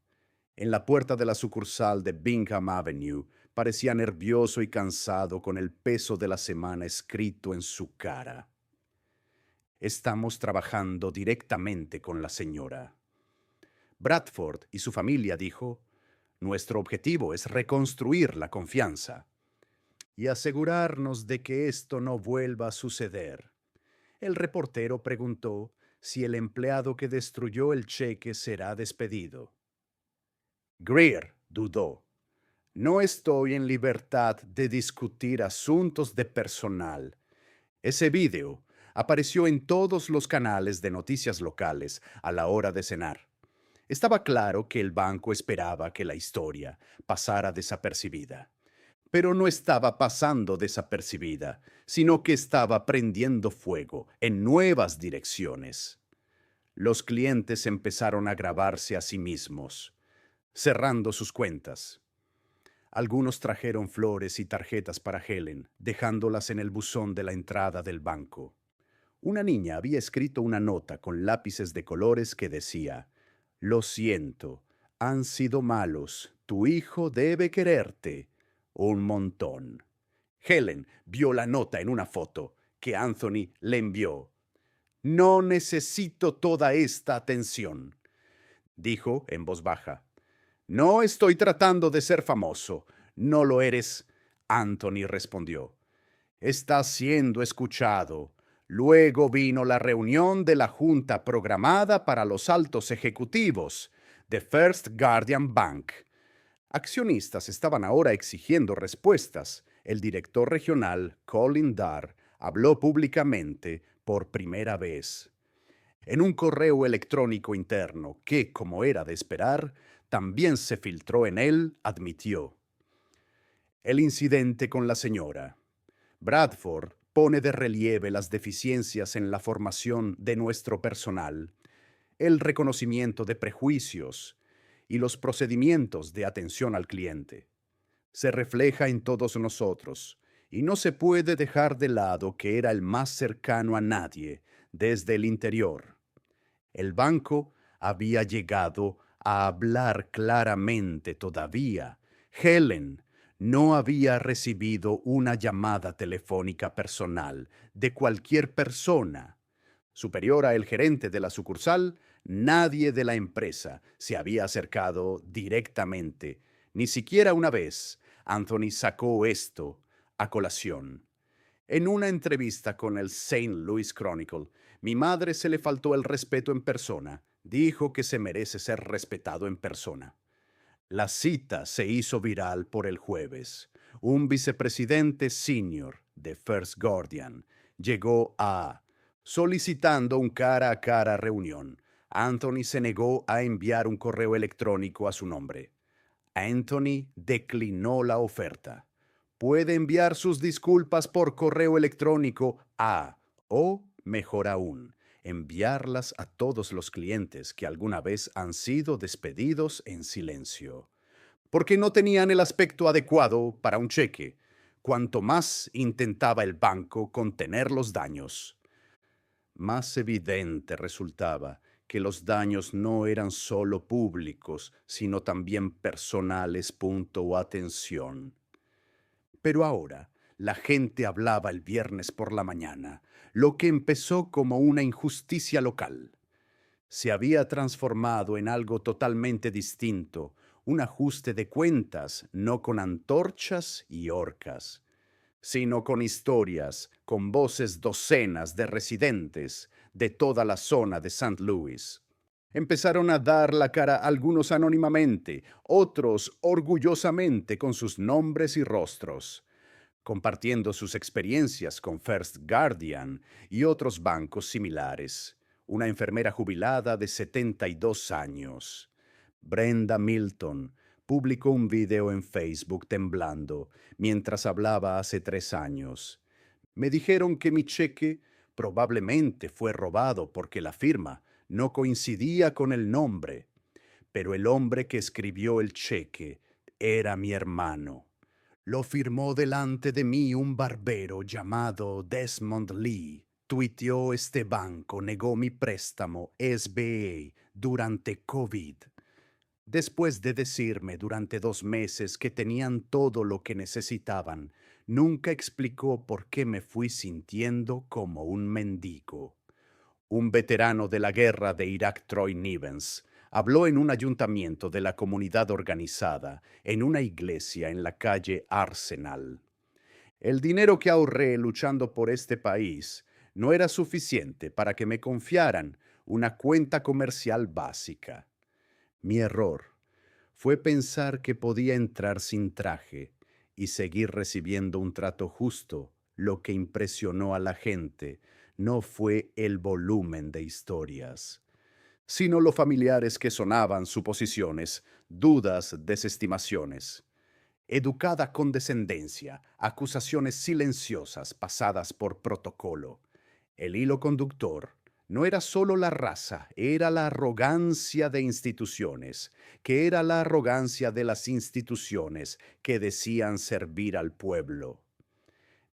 En la puerta de la sucursal de Bingham Avenue, parecía nervioso y cansado con el peso de la semana escrito en su cara. Estamos trabajando directamente con la señora. Bradford y su familia, dijo, nuestro objetivo es reconstruir la confianza y asegurarnos de que esto no vuelva a suceder. El reportero preguntó si el empleado que destruyó el cheque será despedido. Greer dudó. No estoy en libertad de discutir asuntos de personal. Ese vídeo apareció en todos los canales de noticias locales a la hora de cenar. Estaba claro que el banco esperaba que la historia pasara desapercibida. Pero no estaba pasando desapercibida, sino que estaba prendiendo fuego en nuevas direcciones. Los clientes empezaron a grabarse a sí mismos, cerrando sus cuentas. Algunos trajeron flores y tarjetas para Helen, dejándolas en el buzón de la entrada del banco. Una niña había escrito una nota con lápices de colores que decía: Lo siento, han sido malos, tu hijo debe quererte un montón. Helen vio la nota en una foto que Anthony le envió. No necesito toda esta atención, dijo en voz baja. No estoy tratando de ser famoso. No lo eres, Anthony respondió. Estás siendo escuchado. Luego vino la reunión de la junta programada para los altos ejecutivos de First Guardian Bank. Accionistas estaban ahora exigiendo respuestas. El director regional, Colin Darr, habló públicamente por primera vez. En un correo electrónico interno que, como era de esperar, también se filtró en él, admitió: el incidente con la señora. Bradford pone de relieve las deficiencias en la formación de nuestro personal, el reconocimiento de prejuicios y los procedimientos de atención al cliente. Se refleja en todos nosotros y no se puede dejar de lado que era el más cercano a nadie desde el interior. El banco había llegado a hablar claramente todavía. Helen no había recibido una llamada telefónica personal de cualquier persona superior a el gerente de la sucursal. Nadie de la empresa se había acercado directamente. Ni siquiera una vez Anthony sacó esto a colación. En una entrevista con el St. Louis Chronicle, mi madre se le faltó el respeto en persona. Dijo que se merece ser respetado en persona. La cita se hizo viral por el jueves. Un vicepresidente senior de First Guardian llegó solicitando un cara a cara reunión. Anthony se negó a enviar un correo electrónico a su nombre. Anthony declinó la oferta. Puede enviar sus disculpas por correo electrónico o, mejor aún, enviarlas a todos los clientes que alguna vez han sido despedidos en silencio, porque no tenían el aspecto adecuado para un cheque. Cuanto más intentaba el banco contener los daños, más evidente resultaba que los daños no eran solo públicos, sino también personales. Atención. Pero ahora, la gente hablaba el viernes por la mañana, lo que empezó como una injusticia local. Se había transformado en algo totalmente distinto, un ajuste de cuentas, no con antorchas y horcas, sino con historias, con voces docenas de residentes de toda la zona de St. Louis. Empezaron a dar la cara algunos anónimamente, otros orgullosamente con sus nombres y rostros, compartiendo sus experiencias con First Guardian y otros bancos similares. Una enfermera jubilada de 72 años, Brenda Milton, publicó un video en Facebook temblando mientras hablaba hace 3 años. Me dijeron que mi cheque probablemente fue robado porque la firma no coincidía con el nombre, pero el hombre que escribió el cheque era mi hermano. Lo firmó delante de mí un barbero llamado Desmond Lee. Tuiteó: este banco negó mi préstamo SBA durante COVID. Después de decirme durante 2 meses que tenían todo lo que necesitaban, nunca explicó por qué me fui sintiendo como un mendigo. Un veterano de la guerra de Irak, Troy Nivens, habló en un ayuntamiento de la comunidad organizada, en una iglesia en la calle Arsenal. El dinero que ahorré luchando por este país no era suficiente para que me confiaran una cuenta comercial básica. Mi error fue pensar que podía entrar sin traje y seguir recibiendo un trato justo. Lo que impresionó a la gente no fue el volumen de historias, sino lo familiares que sonaban suposiciones, dudas, desestimaciones. Educada condescendencia, acusaciones silenciosas pasadas por protocolo. El hilo conductor no era solo la raza, era la arrogancia de instituciones, que era la arrogancia de las instituciones que decían servir al pueblo.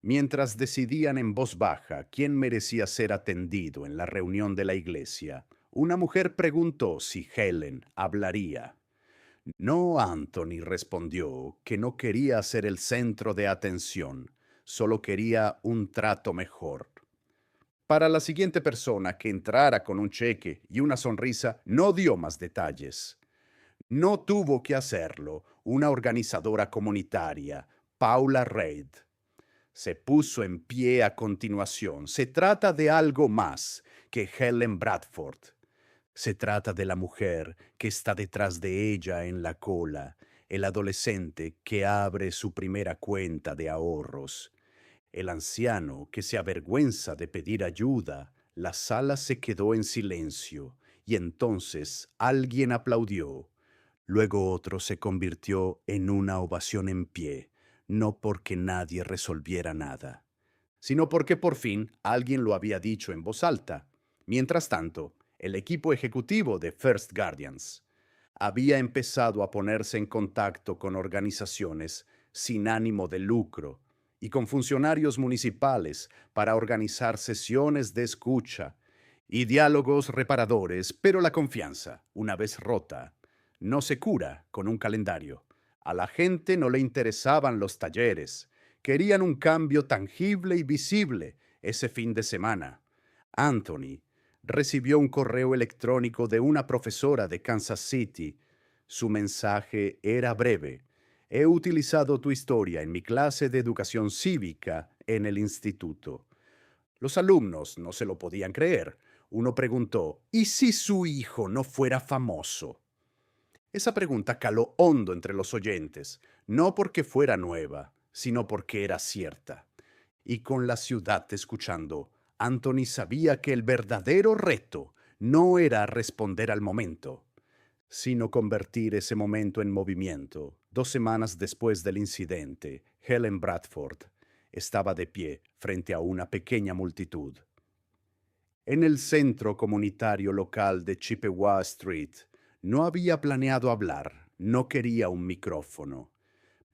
Mientras decidían en voz baja quién merecía ser atendido en la reunión de la iglesia, una mujer preguntó si Helen hablaría. No, Anthony respondió que no quería ser el centro de atención, solo quería un trato mejor. Para la siguiente persona que entrara con un cheque y una sonrisa, no dio más detalles. No tuvo que hacerlo una organizadora comunitaria, Paula Reid. Se puso en pie a continuación. Se trata de algo más que Helen Bradford. Se trata de la mujer que está detrás de ella en la cola, el adolescente que abre su primera cuenta de ahorros, el anciano que se avergüenza de pedir ayuda. La sala se quedó en silencio y entonces alguien aplaudió. Luego otro se convirtió en una ovación en pie, no porque nadie resolviera nada, sino porque por fin alguien lo había dicho en voz alta. Mientras tanto, el equipo ejecutivo de First Guardians había empezado a ponerse en contacto con organizaciones sin ánimo de lucro y con funcionarios municipales para organizar sesiones de escucha y diálogos reparadores, pero la confianza, una vez rota, no se cura con un calendario. A la gente no le interesaban los talleres, querían un cambio tangible y visible ese fin de semana. Anthony recibió un correo electrónico de una profesora de Kansas City. Su mensaje era breve: he utilizado tu historia en mi clase de educación cívica en el instituto. Los alumnos no se lo podían creer. Uno preguntó: ¿y si su hijo no fuera famoso? Esa pregunta caló hondo entre los oyentes, no porque fuera nueva, sino porque era cierta. Y con la ciudad escuchando, Anthony sabía que el verdadero reto no era responder al momento, sino convertir ese momento en movimiento. 2 semanas después del incidente, Helen Bradford estaba de pie frente a una pequeña multitud. En el centro comunitario local de Chippewa Street, no había planeado hablar, no quería un micrófono.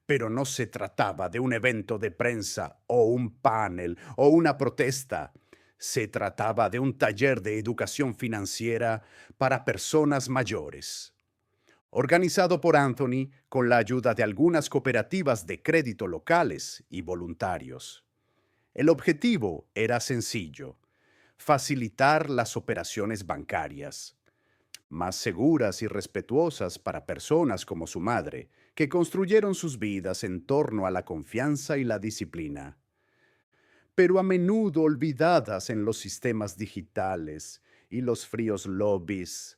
Pero no se trataba de un evento de prensa o un panel o una protesta. Se trataba de un taller de educación financiera para personas mayores. organizado por Anthony con la ayuda de algunas cooperativas de crédito locales y voluntarios. El objetivo era sencillo: facilitar las operaciones bancarias, más seguras y respetuosas para personas como su madre, que construyeron sus vidas en torno a la confianza y la disciplina, pero a menudo olvidadas en los sistemas digitales y los fríos lobbies.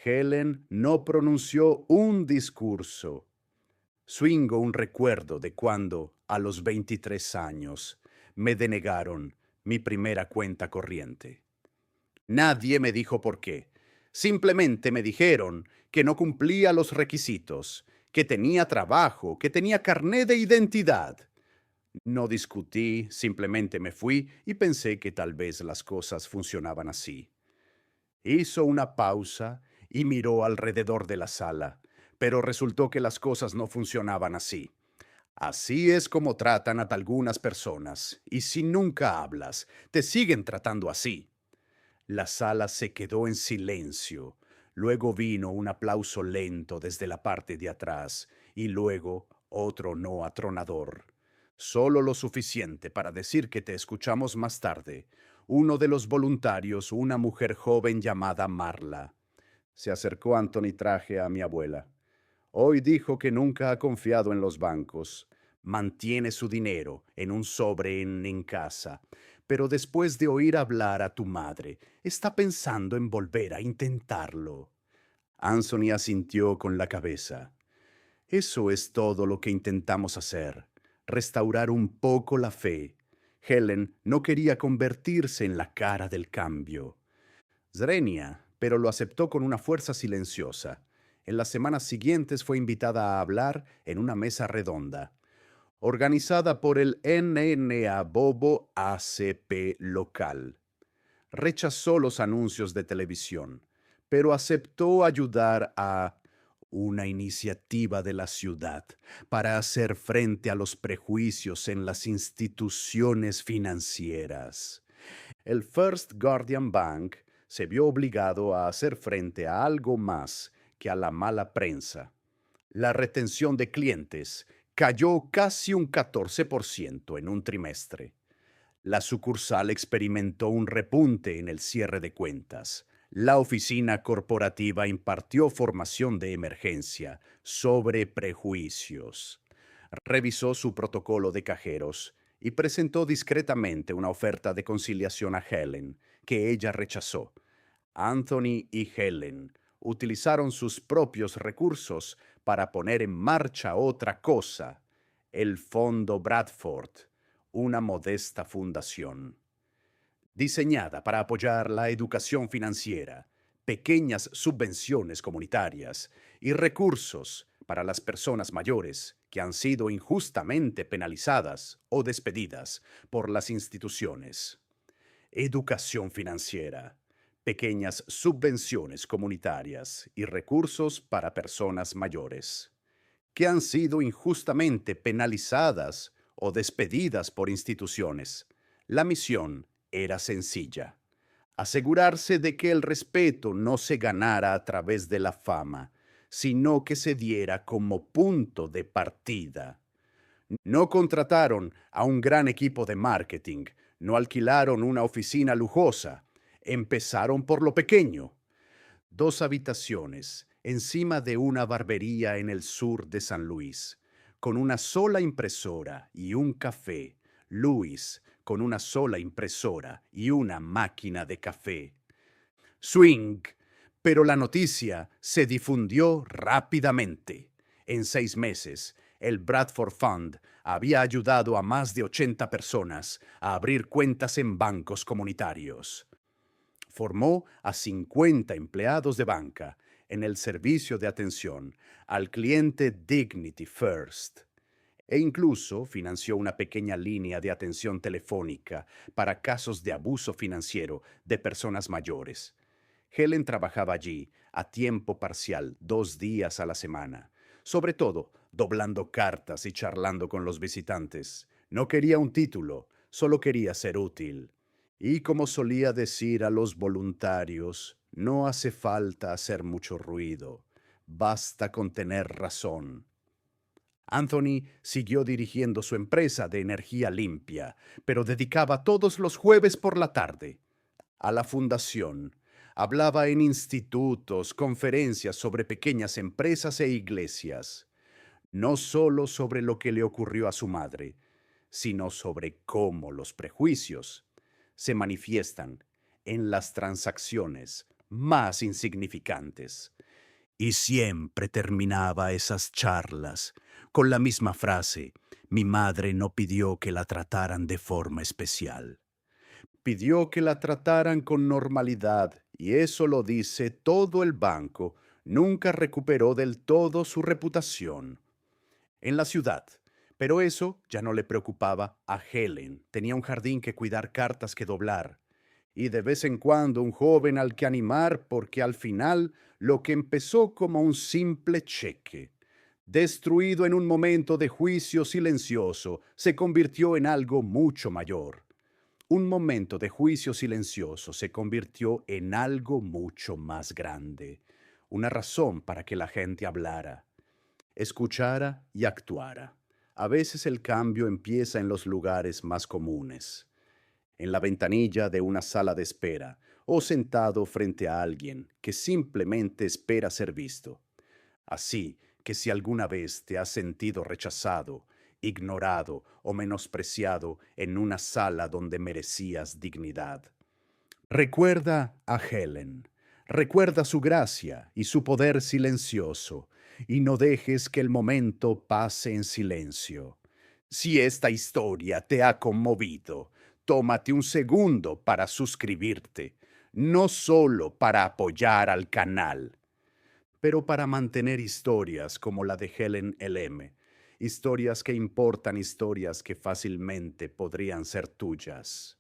Helen no pronunció un discurso. Swingo un recuerdo de cuando, a los 23 años, me denegaron mi primera cuenta corriente. Nadie me dijo por qué. Simplemente me dijeron que no cumplía los requisitos, que tenía trabajo, que tenía carné de identidad. No discutí, simplemente me fui y pensé que tal vez las cosas funcionaban así. Hizo una pausa y miró alrededor de la sala, pero resultó que las cosas no funcionaban así. Así es como tratan a algunas personas, y si nunca hablas, te siguen tratando así. La sala se quedó en silencio. Luego vino un aplauso lento desde la parte de atrás, y luego otro no atronador. Solo lo suficiente para decir que te escuchamos más tarde. Uno de los voluntarios, una mujer joven llamada Marla. Se acercó Anthony Traje a mi abuela. Hoy dijo que nunca ha confiado en los bancos. Mantiene su dinero en un sobre en casa. Pero después de oír hablar a tu madre, está pensando en volver a intentarlo. Anthony asintió con la cabeza. Eso es todo lo que intentamos hacer, restaurar un poco la fe. Helen no quería convertirse en la cara del cambio. Zrenia, pero lo aceptó con una fuerza silenciosa. En las semanas siguientes fue invitada a hablar en una mesa redonda, organizada por el NNA Bobo ACP local. Rechazó los anuncios de televisión, pero aceptó ayudar a una iniciativa de la ciudad para hacer frente a los prejuicios en las instituciones financieras. El First Guardian Bank se vio obligado a hacer frente a algo más que a la mala prensa. La retención de clientes cayó casi un 14% en un trimestre. La sucursal experimentó un repunte en el cierre de cuentas. La oficina corporativa impartió formación de emergencia sobre prejuicios. Revisó su protocolo de cajeros y presentó discretamente una oferta de conciliación a Helen, que ella rechazó. Anthony y Helen utilizaron sus propios recursos para poner en marcha otra cosa: el Fondo Bradford, una modesta fundación diseñada para apoyar la educación financiera, pequeñas subvenciones comunitarias y recursos para las personas mayores que han sido injustamente penalizadas o despedidas por las instituciones. Educación financiera, pequeñas subvenciones comunitarias y recursos para personas mayores que han sido injustamente penalizadas o despedidas por instituciones. La misión era sencilla: asegurarse de que el respeto no se ganara a través de la fama, sino que se diera como punto de partida. No contrataron a un gran equipo de marketing, no alquilaron una oficina lujosa, empezaron por lo pequeño: 2 habitaciones encima de una barbería en el sur de San Luis, con una sola impresora y un café. Luis, con una sola impresora y una máquina de café. Swing. Pero la noticia se difundió rápidamente. En 6 meses, el Bradford Fund había ayudado a más de 80 personas a abrir cuentas en bancos comunitarios. Formó a 50 empleados de banca en el servicio de atención al cliente Dignity First, e incluso financió una pequeña línea de atención telefónica para casos de abuso financiero de personas mayores. Helen trabajaba allí a tiempo parcial 2 días a la semana, sobre todo doblando cartas y charlando con los visitantes. No quería un título, solo quería ser útil. Y como solía decir a los voluntarios, no hace falta hacer mucho ruido. Basta con tener razón. Anthony siguió dirigiendo su empresa de energía limpia, pero dedicaba todos los jueves por la tarde a la fundación. Hablaba en institutos, conferencias sobre pequeñas empresas e iglesias, no solo sobre lo que le ocurrió a su madre, sino sobre cómo los prejuicios se manifiestan en las transacciones más insignificantes. Y siempre terminaba esas charlas con la misma frase: mi madre no pidió que la trataran de forma especial. Pidió que la trataran con normalidad, y eso lo dice todo el banco. Nunca recuperó del todo su reputación en la ciudad. Pero eso ya no le preocupaba a Helen. Tenía un jardín que cuidar, cartas que doblar, y de vez en cuando un joven al que animar, porque al final lo que empezó como un simple cheque, destruido en un momento de juicio silencioso, se convirtió en algo mucho mayor. Un momento de juicio silencioso se convirtió en algo mucho más grande, una razón para que la gente hablara, escuchara y actuara. A veces el cambio empieza en los lugares más comunes, en la ventanilla de una sala de espera o sentado frente a alguien que simplemente espera ser visto. Así que si alguna vez te has sentido rechazado, ignorado o menospreciado en una sala donde merecías dignidad, recuerda a Helen, recuerda su gracia y su poder silencioso, y no dejes que el momento pase en silencio. Si esta historia te ha conmovido, tómate un segundo para suscribirte, no solo para apoyar al canal, pero para mantener historias como la de Helen LM, historias que importan, historias que fácilmente podrían ser tuyas.